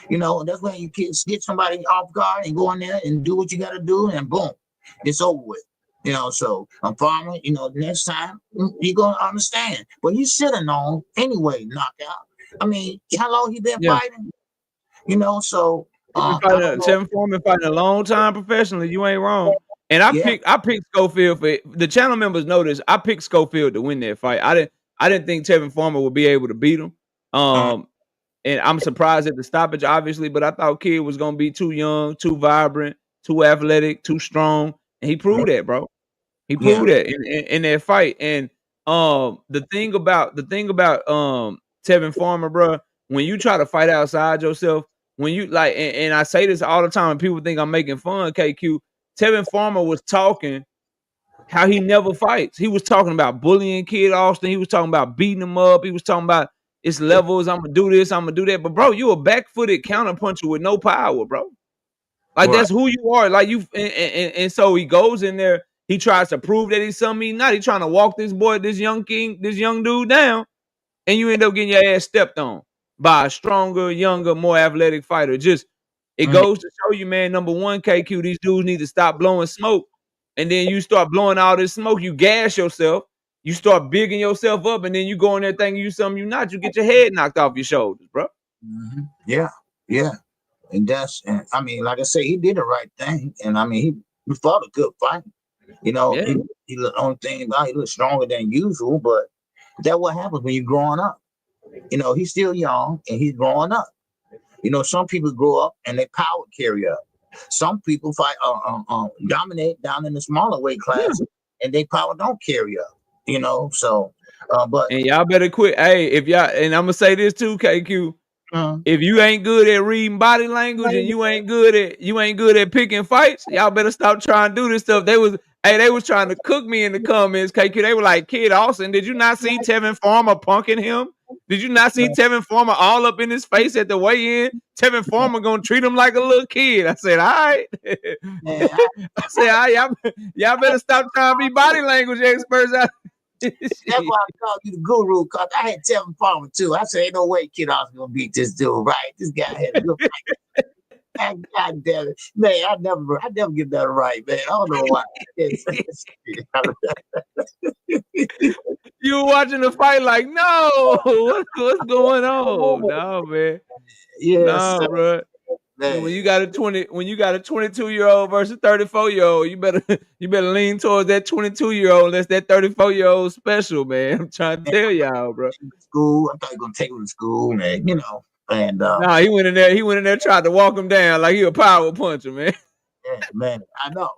You know, that's when you get somebody off guard and go in there and do what you got to do, and boom, it's over with. You know, so Farmer, you know, next time you're going to understand. But he should have known anyway, knockout. I mean, how long he been fighting? You know, so Tevin Foreman fighting a long time professionally. You ain't wrong. And I picked Schofield for the channel members. Notice I picked Schofield to win that fight. I didn't think Tevin Foreman would be able to beat him. And I'm surprised at the stoppage, obviously, but I thought Kid was gonna be too young, too vibrant, too athletic, too strong, and he proved that, bro. He proved that in that fight. And the thing about Tevin Foreman, bro, when you try to fight outside yourself, when you like, and I say this all the time, and people think I'm making fun, KQ. Tevin Foreman was talking how he never fights. He was talking about bullying Kid Austin. He was talking about beating him up. He was talking about it's levels. I'm gonna do this. I'm gonna do that. But bro, you a back-footed counterpuncher with no power, bro. Like that's who you are. Like you, and so he goes in there. He tries to prove that he's something he's not. He's trying to walk this young dude down, and you end up getting your ass stepped on by a stronger, younger, more athletic fighter. Just it goes to show you, man. Number one, KQ, these dudes need to stop blowing smoke. And then you start blowing all this smoke, you gas yourself, you start bigging yourself up, and then you go in there thinking you something you're not. You get your head knocked off your shoulders, bro. Yeah. And I mean, like I say, he did the right thing. And I mean, he fought a good fight. You know, he the only thing about he looked stronger than usual, but that's what happens when you're growing up. You know, he's still young and he's growing up. You know, some people grow up and their power carry up. Some people fight dominate down in the smaller weight class and their power don't carry up. You know, so but and y'all better quit. Hey, if y'all, and I'm gonna say this too, KQ. If you ain't good at reading body language and you ain't good at picking fights, y'all better stop trying to do this stuff. They was trying to cook me in the comments, KQ. They were like, Kid Austin, did you not see Tevin Foreman punking him? Did you not see Tevin Foreman all up in his face at the weigh-in? Tevin Foreman gonna treat him like a little kid. I said, all right. I said, all right, y'all better stop trying to be body language experts out. That's why I called you the guru, because I had Tevin Foreman too. I said, ain't no way Kid Austin gonna beat this dude, right? This guy had a good fight. God damn it. Man, I never get that right, man. I don't know why. You were watching the fight like, no, what's going on? No, man. Yes, no, bro. Man. When you got a 22-year-old versus 34-year-old, you better lean towards that 22-year-old. That's that 34-year-old special, man. I'm trying to tell y'all, bro. School, I thought you were gonna take him to school, man. You know, and nah, he went in there, tried to walk him down like he a power puncher, man. Yeah, man, I know.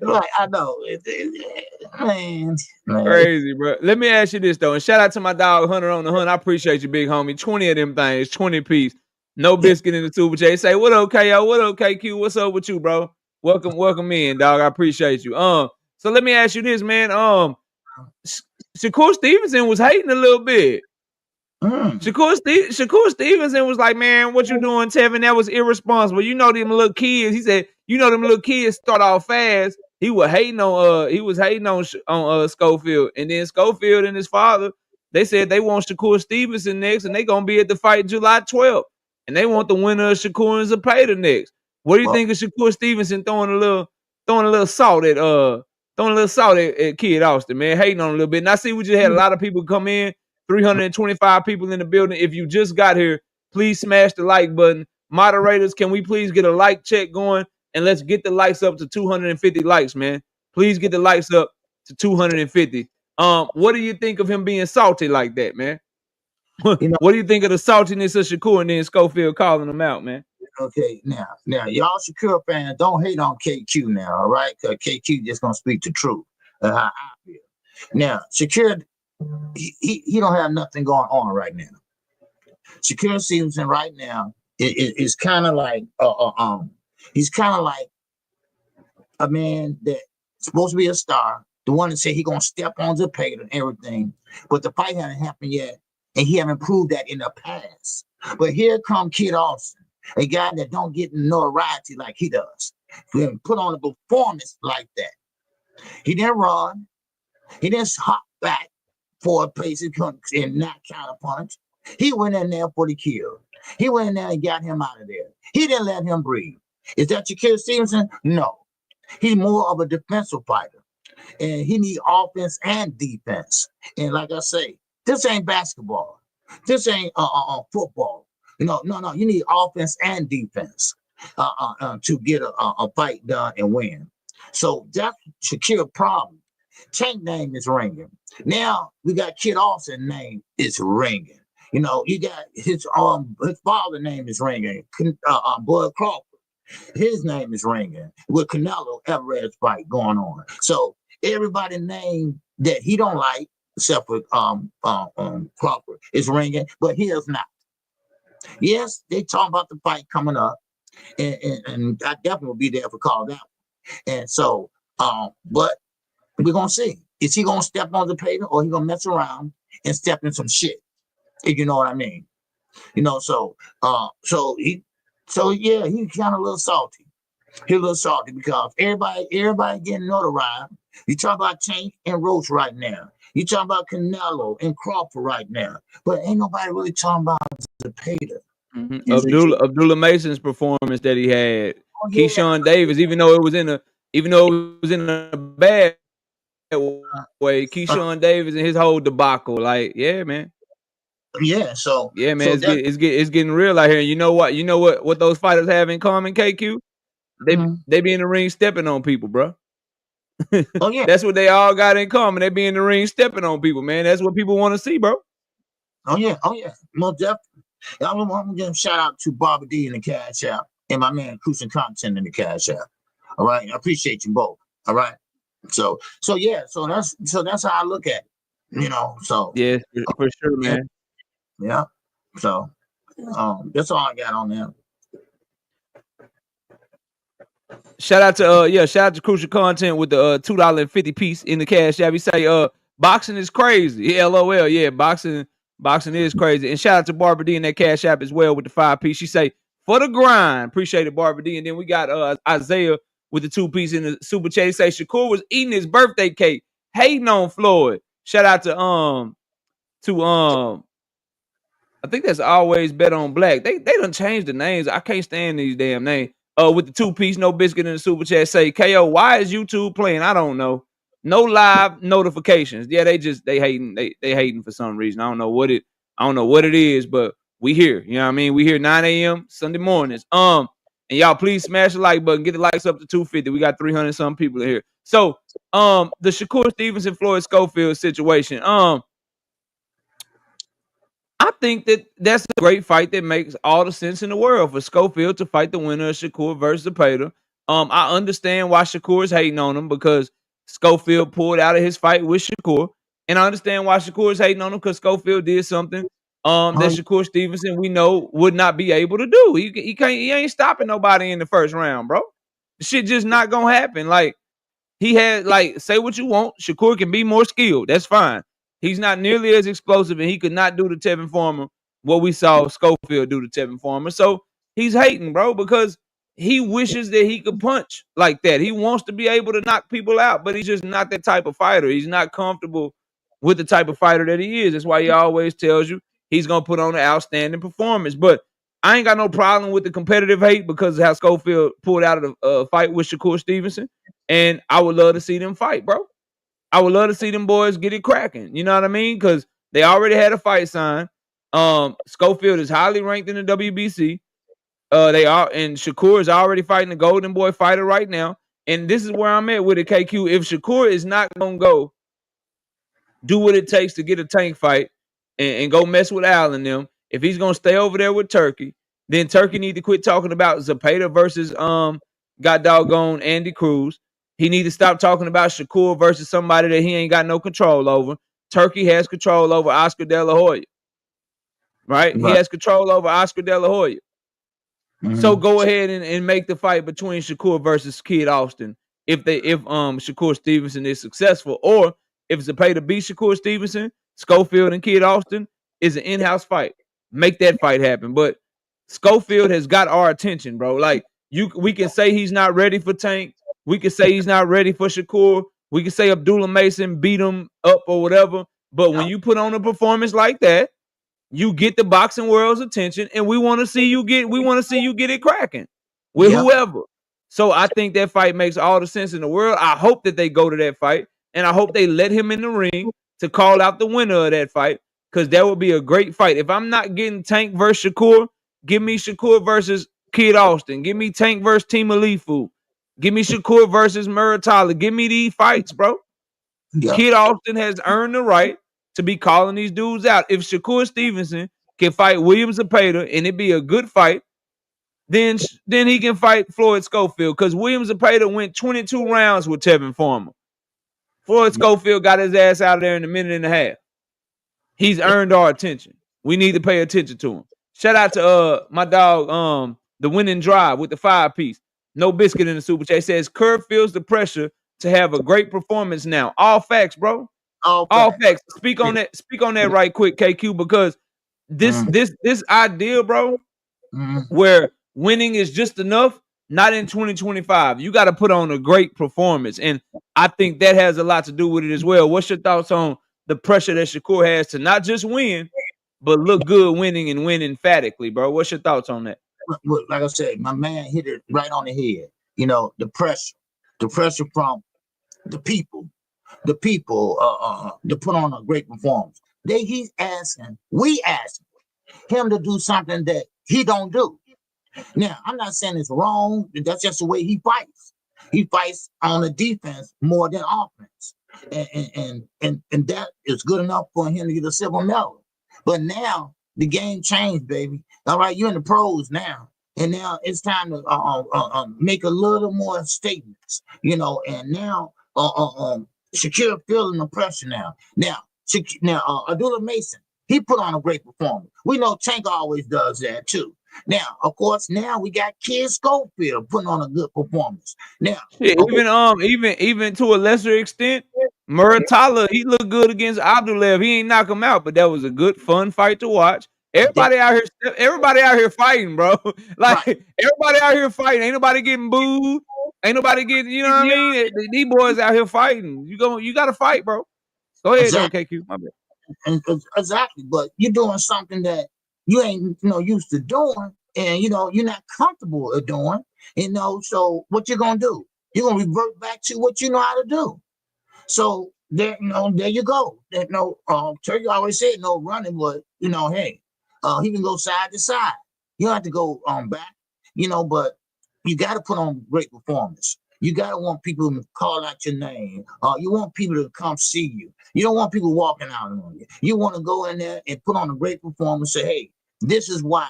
Like I know, man. Crazy, bro. Let me ask you this though, and shout out to my dog Hunter on the Hunt. I appreciate you, big homie. 20 of them things, 20 piece. No biscuit in the Super J. Say, what up, KO? What up, KQ? What's up with you, bro? Welcome in, dog. I appreciate you. So let me ask you this, man. Shakur Stevenson was hating a little bit. Shakur Stevenson was like, man, what you doing, Tevin? That was irresponsible. You know them little kids. He said, you know them little kids start off fast. He was hating on Schofield, and then Schofield and his father, they said they want Shakur Stevenson next, and they gonna be at the fight July 12th. And they want the winner of Shakur and Zepeda next. What do you think of Shakur Stevenson throwing a little salt at Kid Austin, man? Hating on a little bit. And I see we just had a lot of people come in, 325 people in the building. If you just got here, please smash the like button. Moderators, can we please get a like check going? And let's get the likes up to 250 likes, man. Please get the likes up to 250. What do you think of him being salty like that, man? What do you think of the saltiness of Shakur and then Schofield calling him out, man? Okay, now, y'all Shakur fans, don't hate on KQ now, all right? Because KQ just gonna speak the truth of how I feel. Now, Shakur, he don't have nothing going on right now. Shakur Stevenson right now is kind of like he's kind of like a man that's supposed to be a star, the one that said he gonna step on Zepeda and everything, but the fight hasn't happened yet, and he haven't proved that in the past. But here come Kid Austin, a guy that don't get notoriety like he does. He didn't put on a performance like that. He didn't run. He didn't hop back for a pace and not counter punch. He went in there for the kill. He went in there and got him out of there. He didn't let him breathe. Is that your Kid Stevenson? No. He's more of a defensive fighter. And he needs offense and defense. And like I say, this ain't basketball. This ain't football. No. You need offense and defense to get a fight done and win. So that's Shakur's problem. Tank name is ringing. Now we got Kid Austin name is ringing. You got his father name is ringing. Bud Crawford. His name is ringing with Canelo Alvarez fight going on. So everybody's name that he don't like, except for Crawford, is ringing, but his not. Yes, they talk about the fight coming up, and I definitely will be there for call that one. And so, but we're gonna see. Is he gonna step on the pavement, or he gonna mess around and step in some shit? If you know what I mean. So yeah, he's kind of a little salty. He's a little salty because everybody getting notarized. You talk about Tank and Roach right now. You talking about Canelo and Crawford right now. But ain't nobody really talking about Zepeda. Mm-hmm. Abdullah Mason's performance that he had. Oh, yeah. Keyshawn Davis, even though it was in a bad way, Keyshawn Davis and his whole debacle, like, yeah, man. Yeah, so yeah, man, it's getting real out here. And you know what those fighters have in common, KQ? They be in the ring stepping on people, bro. Oh yeah, that's what they all got in common. They be in the ring stepping on people, man. That's what people want to see, bro. Oh yeah, most definitely. I'm gonna give a shout out to Barbara D in the Cash App and my man Crucial Content in the Cash App. All right, I appreciate you both. All right, so that's how I look at it. So yeah, for sure, man. Yeah. So that's all I got on them. Shout out to Crucial Content with the $2.50 piece in the Cash App. He say boxing is crazy. LOL. Yeah, boxing is crazy. And shout out to Barbara D in that Cash App as well with the 5 piece. She say for the grind. Appreciate it, Barbara D. And then we got Isaiah with the 2 piece in the super chat. He say Shakur was eating his birthday cake, hating on Floyd. Shout out to I think that's Always Bet on Black. They done changed the names. I can't stand these damn names. With the 2 piece, no biscuit in the super chat. Say, KO, why is YouTube playing? I don't know. No live notifications. Yeah, they hating. They hating for some reason. I don't know what it is, but we here. You know what I mean? We here 9 a.m. Sunday mornings. And y'all please smash the like button. Get the likes up to 250. We got 300 some people in here. So the Shakur Stevenson Floyd Schofield situation. I think that's a great fight that makes all the sense in the world for Schofield to fight the winner of Shakur versus Zepeda. I understand why Shakur is hating on him because Schofield pulled out of his fight with Shakur, and I understand why Shakur is hating on him because Schofield did something that Shakur Stevenson we know would not be able to do. He ain't stopping nobody in the first round, bro. The shit just not gonna happen. Like he had say what you want. Shakur can be more skilled. That's fine. He's not nearly as explosive, and he could not do to Tevin Farmer what we saw Schofield do to Tevin Farmer. So he's hating, bro, because he wishes that he could punch like that. He wants to be able to knock people out, but he's just not that type of fighter. He's not comfortable with the type of fighter that he is. That's why he always tells you he's going to put on an outstanding performance. But I ain't got no problem with the competitive hate because of how Schofield pulled out of the fight with Shakur Stevenson. And I would love to see them fight, bro. I would love to see them boys get it cracking. You know what I mean? Because they already had a fight signed. Schofield is highly ranked in the WBC. And Shakur is already fighting the Golden Boy fighter right now. And this is where I'm at with it, KQ. If Shakur is not gonna go do what it takes to get a Tank fight and go mess with Al and them, if he's gonna stay over there with Turkey, Then Turkey need to quit talking about Zepeda versus got doggone Andy Cruz. He need to stop talking about Shakur versus somebody that he ain't got no control over. Turkey has control over Oscar De La Hoya. Right? He has control over Oscar De La Hoya. So go ahead and make the fight between Shakur versus Kid Austin if Shakur Stevenson is successful, or if Zepeda beats Shakur Stevenson, Schofield and Kid Austin is an in-house fight. Make that fight happen. But Schofield has got our attention, bro. Like we can say he's not ready for Tank. We can say he's not ready for Shakur. We can say Abdullah Mason beat him up or whatever. But when you put on a performance like that, you get the boxing world's attention, and we want to see you get it cracking with whoever. So I think that fight makes all the sense in the world. I hope that they go to that fight, and I hope they let him in the ring to call out the winner of that fight, because that would be a great fight. If I'm not getting Tank versus Shakur, give me Shakur versus Kid Austin. Give me Tank versus Team Alifu. Give me Shakur versus Muratalla. Give me these fights, bro. Kid Austin has earned the right to be calling these dudes out. If Shakur Stevenson can fight William Zepeda and it be a good fight, then he can fight Floyd Schofield, because William Zepeda went 22 rounds with Tevin Farmer. Floyd Schofield got his ass out of there in a minute and a half. He's earned our attention. We need to pay attention to him. Shout out to my dog, the winning drive with the 5-piece. No biscuit in the super chat. Says Kerr feels the pressure to have a great performance now. All facts, bro. All facts. Speak on that. Speak on that right quick, KQ, because this idea, bro, where winning is just enough, not in 2025. You got to put on a great performance, and I think that has a lot to do with it as well. What's your thoughts on the pressure that Shakur has to not just win, but look good winning and win emphatically, bro? What's your thoughts on that? Like I said, my man hit it right on the head. You know, the pressure from the people to put on a great performance. We asking him to do something that he don't do. Now, I'm not saying it's wrong. That's just the way he fights. He fights on the defense more than offense. And that is good enough for him to get a silver medal. But now the game changed, baby. All right, you're in the pros now. And now it's time to make a little more statements, you know, and now Shakur feeling the pressure now. Now, Abdullah Mason, he put on a great performance. We know Tank always does that too. Now, of course, now we got Kid Schofield putting on a good performance. Now, even to a lesser extent, Muratalla, he looked good against Abdullah. He ain't knock him out, but that was a good, fun fight to watch. Everybody out here fighting, bro. Like everybody out here fighting. Ain't nobody getting booed. Ain't nobody getting, you know what I mean? These boys out here fighting. You got to fight, bro. Go ahead, exactly. KQ. My bad. Exactly, but you're doing something that you ain't used to doing, and you're not comfortable at doing. So what you're gonna do? You're gonna revert back to what you know how to do. So there you go. Turkey always said no running, but hey, he can go side to side. You don't have to go back, but you got to put on great performance. You got to want people to call out your name. You want people to come see you. You don't want people walking out on you. You want to go in there and put on a great performance. Say, hey, this is why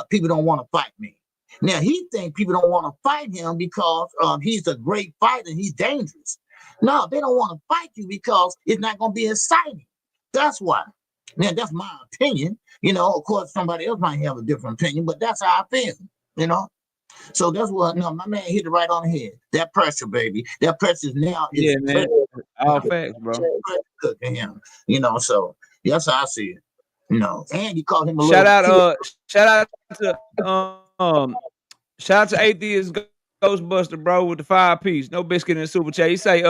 people don't want to fight me. Now, he thinks people don't want to fight him because he's a great fighter. He's dangerous. No, they don't want to fight you because it's not going to be exciting. That's why. Now, that's my opinion. Of course, somebody else might have a different opinion, but that's how I feel, So that's what my man hit it right on the head. That pressure, baby. That pressure is now. Man. All facts, bro. Good to him. So that's how I see it. And you called him a shout out to Atheist Ghostbuster, bro, with the 5-piece. No biscuit in the super chat. He say,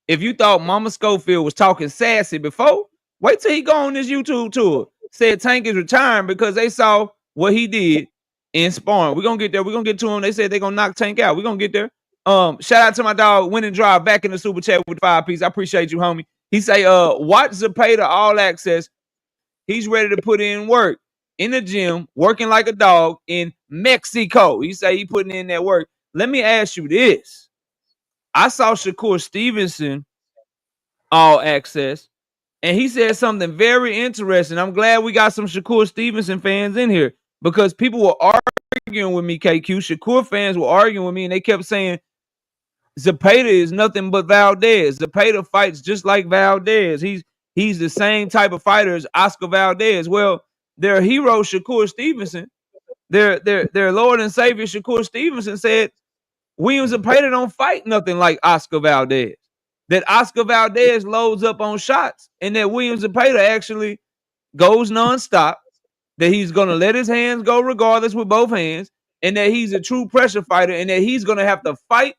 if you thought Mama Schofield was talking sassy before, wait till he go on this YouTube tour. Said Tank is retiring because they saw what he did in sparring. We're gonna get there. We're gonna get to him. They said they're gonna knock Tank out. We're gonna get there. Shout out to my dog, Winning Drive, back in the super chat with the 5-piece. I appreciate you, homie. He say, watch Zepeda All Access. He's ready to put in work in the gym, working like a dog in Mexico. He say he putting in that work. Let me ask you this. I saw Shakur Stevenson All Access, and he said something very interesting. I'm glad we got some Shakur Stevenson fans in here, because people were arguing arguing with me, KQ. Shakur fans were arguing with me, and they kept saying Zepeda is nothing but Valdez. Zepeda fights just like Valdez. He's the same type of fighter as Oscar Valdez. Well, their hero Shakur Stevenson, their Lord and Savior Shakur Stevenson said William Zepeda don't fight nothing like Oscar Valdez. That Oscar Valdez loads up on shots, and that William Zepeda actually goes nonstop. That he's gonna let his hands go regardless with both hands, and that he's a true pressure fighter, and that he's gonna have to fight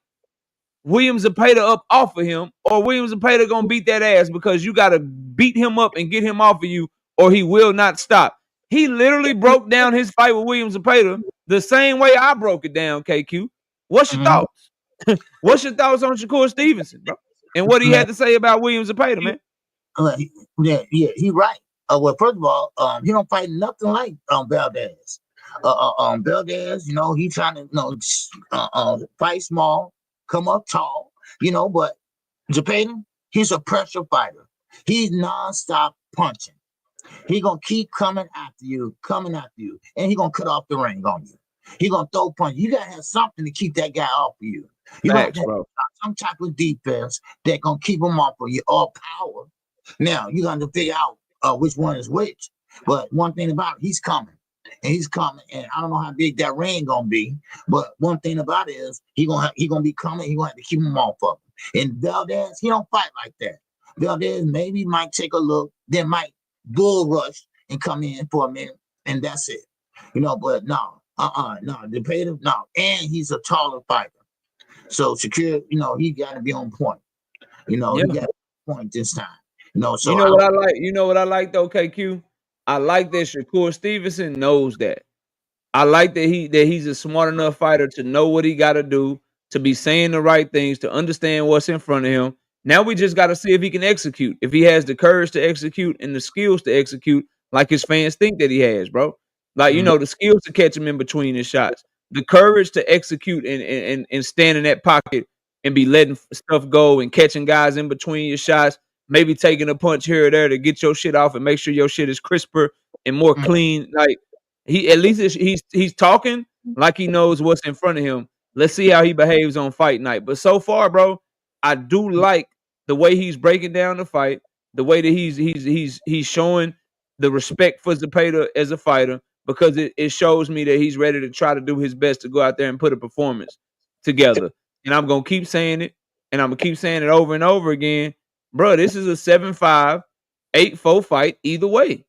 William Zepeda up off of him, or William Zepeda gonna beat that ass because you gotta beat him up and get him off of you, or he will not stop. He literally broke down his fight with William Zepeda the same way I broke it down, KQ. What's your thoughts? What's your thoughts on Shakur Stevenson, bro? And what he had to say about William Zepeda, man? Yeah, he right. Well, first of all, he don't fight nothing like Valdez. Valdez, he trying to fight small, come up tall, but Zepeda, he's a pressure fighter. He's nonstop punching. He gonna keep coming after you, and he gonna cut off the ring on you. He gonna throw punches. You gotta have something to keep that guy off of you. You Facts, gotta have some type of defense that gonna keep him off of you, or power. Now you got to figure out which one is which. But one thing about it, he's coming, and I don't know how big that ring gonna be. But one thing about it is he gonna be coming. He gonna have to keep him off of him. And Valdez, he don't fight like that. Valdez maybe might take a look, then might bull rush and come in for a minute, and that's it. But no, Zepeda, no, and he's a taller fighter. So Shakur, he got to be on point. He got to be on point this time. So what I like? You know what I like though, KQ? I like that Shakur Stevenson knows that. I like that he's a smart enough fighter to know what he got to do, to be saying the right things, to understand what's in front of him. Now we just got to see if he can execute, if he has the courage to execute and the skills to execute like his fans think that he has, bro. Like, the skills to catch him in between his shots, the courage to execute and stand in that pocket and be letting stuff go and catching guys in between your shots, maybe taking a punch here or there to get your shit off and make sure your shit is crisper and more clean. Like, he's talking like he knows what's in front of him. Let's see how he behaves on fight night. But so far, bro, I do like the way he's breaking down the fight, the way that he's showing the respect for Zepeda as a fighter, because it shows me that he's ready to try to do his best to go out there and put a performance together. And I'm gonna keep saying it, and I'm gonna keep saying it over and over again, bro. This is a 7-5, 8-4 fight either way.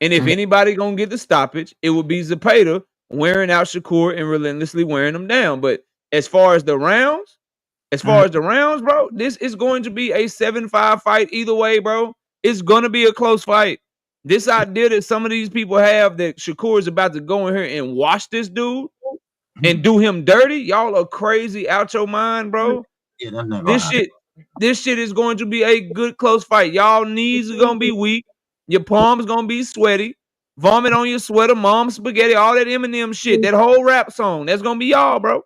And if anybody gonna get the stoppage, it will be Zepeda wearing out Shakur and relentlessly wearing him down. But as far as the rounds, bro, this is going to be a 7-5 fight either way, bro. It's gonna be a close fight. This idea that some of these people have that Shakur is about to go in here and wash this dude and do him dirty, y'all are crazy out your mind, bro. Yeah, this shit is going to be a good close fight. Y'all knees are gonna be weak. Your palms gonna be sweaty. Vomit on your sweater, mom spaghetti, all that Eminem shit, that whole rap song. That's gonna be y'all, bro.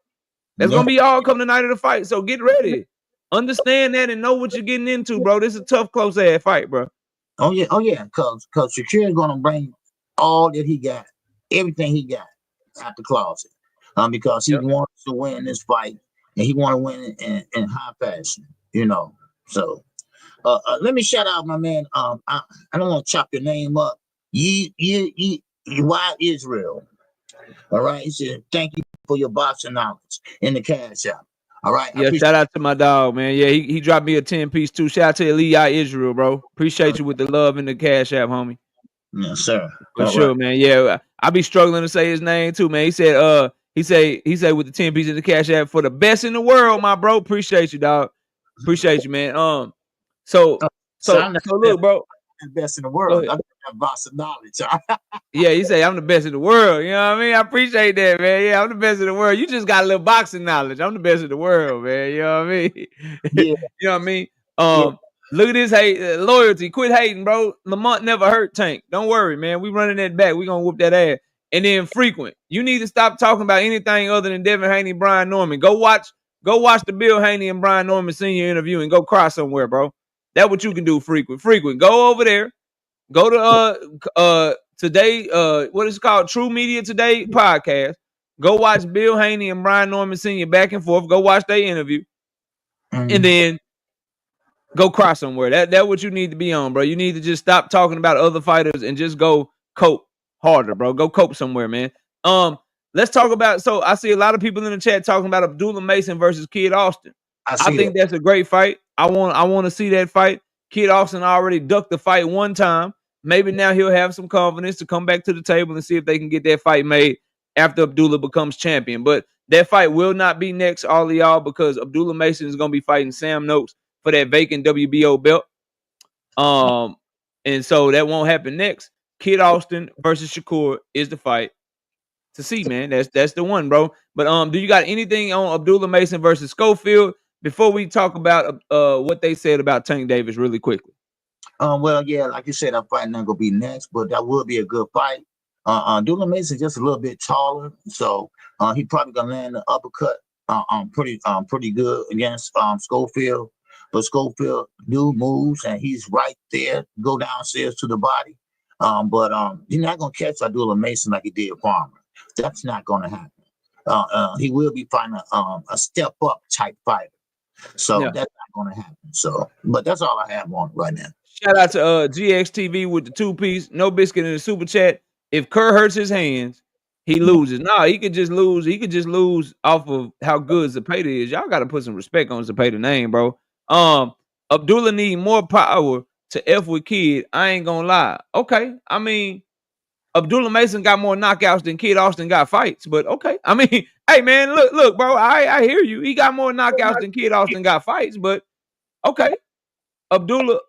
That's gonna be y'all come the night of the fight. So get ready. Understand that and know what you're getting into, bro. This is a tough, close ass fight, bro. Oh yeah, because Shakur is gonna bring all that he got, everything he got out the closet, because he wants to win this fight and he want to win it in high fashion, So, let me shout out my man. I don't want to chop your name up. Why Israel? All right, he said thank you for your boxing knowledge in the cash app. All right. Yeah, shout out to my dog, man. Yeah, he dropped me a 10-piece too. Shout out to Eli Israel, bro. Appreciate you with the love and the cash app, homie. Yes, sir. For sure, man. Yeah, I be struggling to say his name too, man. He said with the 10 pieces in the cash app for the best in the world, my bro. Appreciate you, dog. Appreciate you, man. So look, bro. I'm the best in the world. I'm the boss of knowledge. Yeah, he say I'm the best in the world. You know what I mean? I appreciate that, man. Yeah, I'm the best in the world. You just got a little boxing knowledge. I'm the best in the world, man. You know what I mean? Yeah. You know what I mean? Look at this hate, loyalty. Quit hating, bro. Lamont never hurt Tank. Don't worry, man. We running that back. We gonna whoop that ass. And then frequent. You need to stop talking about anything other than Devin Haney, Brian Norman. Go watch the Bill Haney and Brian Norman senior interview and go cry somewhere, bro. That's what you can do, frequent. Go over there. Go to today, what is it called? True Media Today podcast. Go watch Bill Haney and Brian Norman Sr. back and forth. Go watch their interview, and then go cry somewhere. That's what you need to be on, bro. You need to just stop talking about other fighters and just go cope harder, bro. Go cope somewhere, man. Let's talk about. So I see a lot of people in the chat talking about Abdullah Mason versus Kid Austin. I think that's a great fight. I want to see that fight. Kid Austin already ducked the fight one time. Maybe now he'll have some confidence to come back to the table and see if they can get that fight made after Abdullah becomes champion. But that fight will not be next, all of y'all, because Abdullah Mason is going to be fighting Sam Noakes for that vacant WBO belt. And so that won't happen next. Kid Austin versus Shakur is the fight to see, man. That's the one, bro. But do you got anything on Abdullah Mason versus Schofield before we talk about what they said about Tank Davis really quickly? Well, yeah, like you said, that fight not gonna be next, but that will be a good fight. Abdullah Mason just a little bit taller, so he probably gonna land the uppercut pretty good against Schofield. But Schofield do moves and he's right there, go downstairs to the body. But you're not gonna catch Abdullah Mason like he did Farmer. That's not gonna happen. He will be fighting a step up type fighter. So that's not gonna happen. So, but that's all I have on right now. Shout out to GXTV with the 2-piece, no biscuit in the super chat. If Kerr hurts his hands, he loses. No, he could just lose. He could just lose off of how good Zepeda is. Y'all got to put some respect on Zepeda's name, bro. Abdullah need more power to F with Kid. I ain't gonna lie. Okay, I mean, Abdullah Mason got more knockouts than Kid Austin got fights, but okay. I mean, hey man, look, bro. I hear you. He got more knockouts than Kid Austin got fights, but okay. Abdullah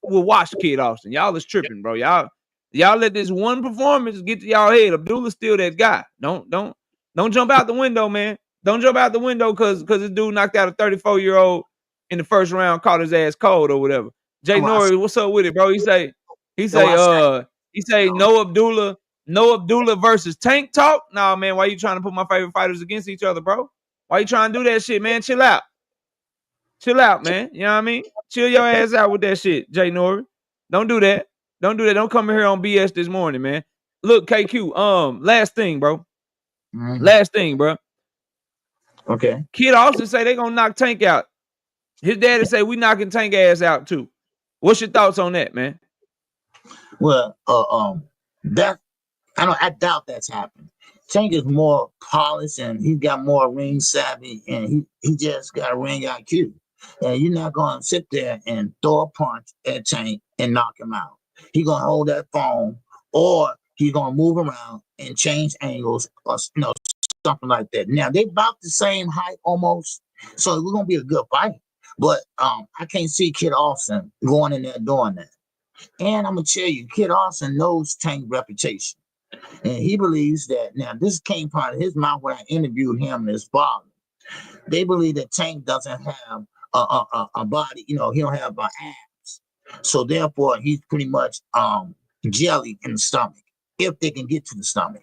will watch Kid Austin. Y'all is tripping, bro. Y'all let this one performance get to y'all head. Abdullah's still that guy. Don't jump out the window, man. Don't jump out the window because this dude knocked out a 34-year-old in the first round, caught his ass cold or whatever. Jay Norris, what's up with it, bro? He say no Abdullah versus Tank talk. Nah, man, why you trying to put my favorite fighters against each other, bro? Why you trying to do that shit, man? Chill out. Chill out, man. You know what I mean? Chill your ass out with that shit, Jay Norris. Don't do that. Don't do that. Don't come here on BS this morning, man. Look, KQ, last thing, bro. Last thing, bro. Okay. Kid Austin say they gonna knock Tank out. His daddy say we knocking Tank ass out too. What's your thoughts on that, man? Well, I doubt that's happening. Tank is more polished and he got more ring savvy and he just got a ring IQ. And you're not going to sit there and throw a punch at Tank and knock him out. He's going to hold that phone or he's going to move around and change angles or something like that. Now, they about the same height almost, so we're going to be a good fight. But I can't see Kid Austin going in there doing that. And I'm going to tell you, Kid Austin knows Tank's reputation. And he believes that, now this came part of his mouth when I interviewed him and his father. They believe that Tank doesn't have a body, he don't have abs. So therefore, he's pretty much jelly in the stomach, if they can get to the stomach.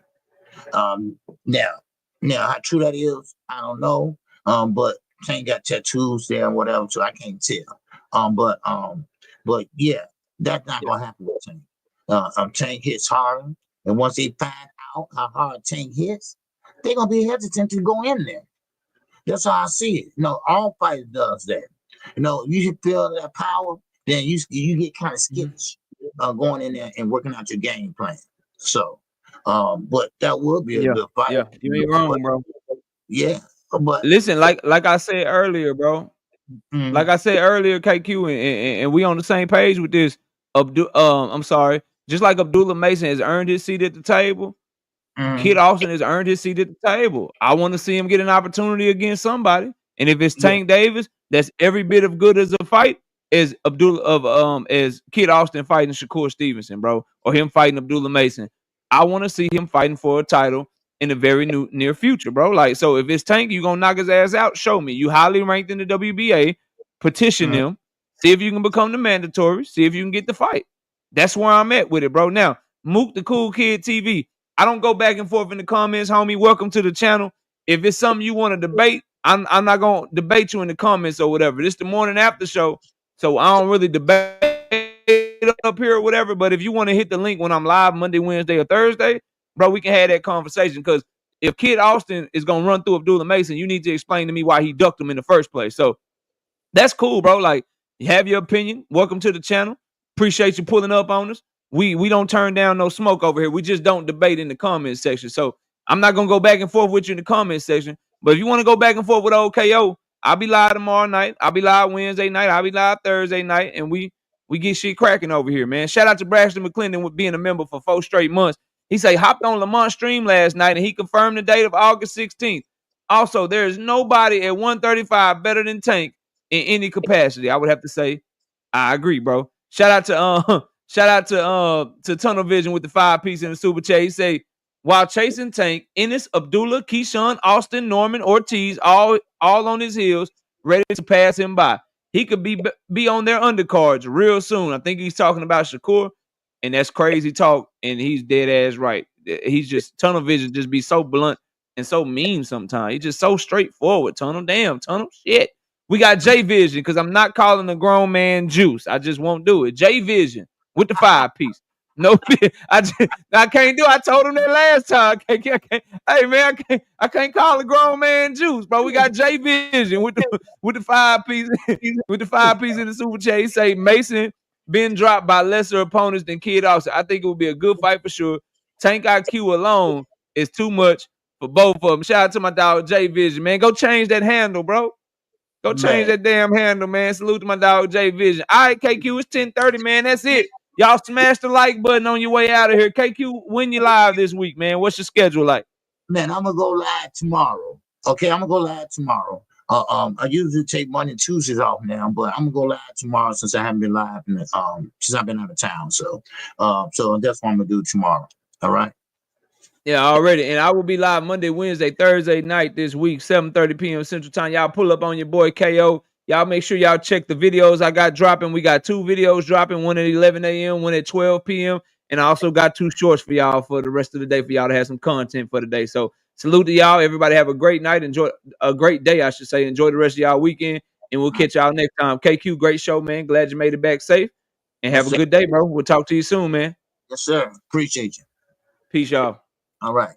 Now how true that is, I don't know. But Tank got tattoos there and whatever, so I can't tell. But yeah, that's not gonna happen with Tank. Tank hits harder, and once they find out how hard Tank hits, they're gonna be hesitant to go in there. That's how I see it. All fighters does that. You should feel that power, then you get kind of skittish going in there and working out your game plan. So, but that would be a good fight. Yeah, you ain't wrong, bro. Yeah, but listen, like I said earlier, bro. Like I said earlier, KQ, and we on the same page with this. I'm sorry. Just like Abdullah Mason has earned his seat at the table, Kid Austin has earned his seat at the table. I want to see him get an opportunity against somebody. And if it's Tank Davis, that's every bit of good as a fight as as Kid Austin fighting Shakur Stevenson, bro, or him fighting Abdullah Mason. I want to see him fighting for a title in the very near future, bro. Like, so if it's Tank, you gonna knock his ass out? Show me. You highly ranked in the WBA. Petition them. See if you can become the mandatory. See if you can get the fight. That's where I'm at with it, bro. Now, Mook the Cool Kid TV. I don't go back and forth in the comments, homie. Welcome to the channel. If it's something you want to debate, I'm not gonna debate you in the comments or whatever. This the morning after show, so I don't really debate up here or whatever. But if you want to hit the link when I'm live Monday, Wednesday, or Thursday, bro, we can have that conversation. Because if Kid Austin is gonna run through Abdullah Mason, you need to explain to me why he ducked him in the first place. So that's cool, bro. Like, you have your opinion. Welcome to the channel. Appreciate you pulling up on us. We don't turn down no smoke over here. We just don't debate in the comment section. So I'm not gonna go back and forth with you in the comment section. But if you want to go back and forth with old KO, I'll be live tomorrow night. I'll be live Wednesday night. I'll be live Thursday night, and we get shit cracking over here, man. Shout out to Braxton McClendon with being a member for 4 straight months. He say hopped on Lamont's stream last night, and he confirmed the date of August 16th. Also, there is nobody at 135 better than Tank in any capacity. I would have to say, I agree, bro. Shout out to Tunnel Vision with the 5-piece in the super chat. He say, while chasing Tank, Ennis, Abdullah, Keyshawn, Austin, Norman, Ortiz, all on his heels, ready to pass him by. He could be on their undercards real soon. I think he's talking about Shakur, and that's crazy talk, and he's dead ass right. He's just, Tunnel Vision just be so blunt and so mean sometimes. He's just so straightforward, Tunnel. Damn, Tunnel. Shit. We got J Vision, because I'm not calling a grown man Juice. I just won't do it. J Vision with the 5-piece. No, I can't do it. I told him that last time. I can't. Hey man, I can't call a grown man Juice, bro. We got J Vision with the 5-piece with the 5-piece in the super chat. He say Mason been dropped by lesser opponents than Kid Austin. I think it would be a good fight for sure. Tank IQ alone is too much for both of them. Shout out to my dog J Vision, man. Go change that handle, bro. Go change that damn handle, man. Salute to my dog J Vision. All right, KQ, it's 10:30, man. That's it. Y'all smash the like button on your way out of here. KQ, when you live this week, man? What's your schedule like? Man, I'm gonna go live tomorrow. Okay, I'm gonna go live tomorrow. I usually take Monday and Tuesdays off now, but I'm gonna go live tomorrow since I haven't been live since I've been out of town. So that's what I'm gonna do tomorrow. All right. Yeah, already. And I will be live Monday, Wednesday, Thursday night this week, 7:30 p.m. Central Time. Y'all pull up on your boy KO. Y'all make sure y'all check the videos I got dropping. We got 2 videos dropping, one at 11 a.m., one at 12 p.m. And I also got 2 shorts for y'all for the rest of the day for y'all to have some content for the day. So salute to y'all. Everybody have a great night. Enjoy a great day, I should say. Enjoy the rest of y'all weekend. And we'll catch y'all next time. KQ, great show, man. Glad you made it back safe. And have a good day, bro. We'll talk to you soon, man. Yes, sir. Appreciate you. Peace, y'all. All right.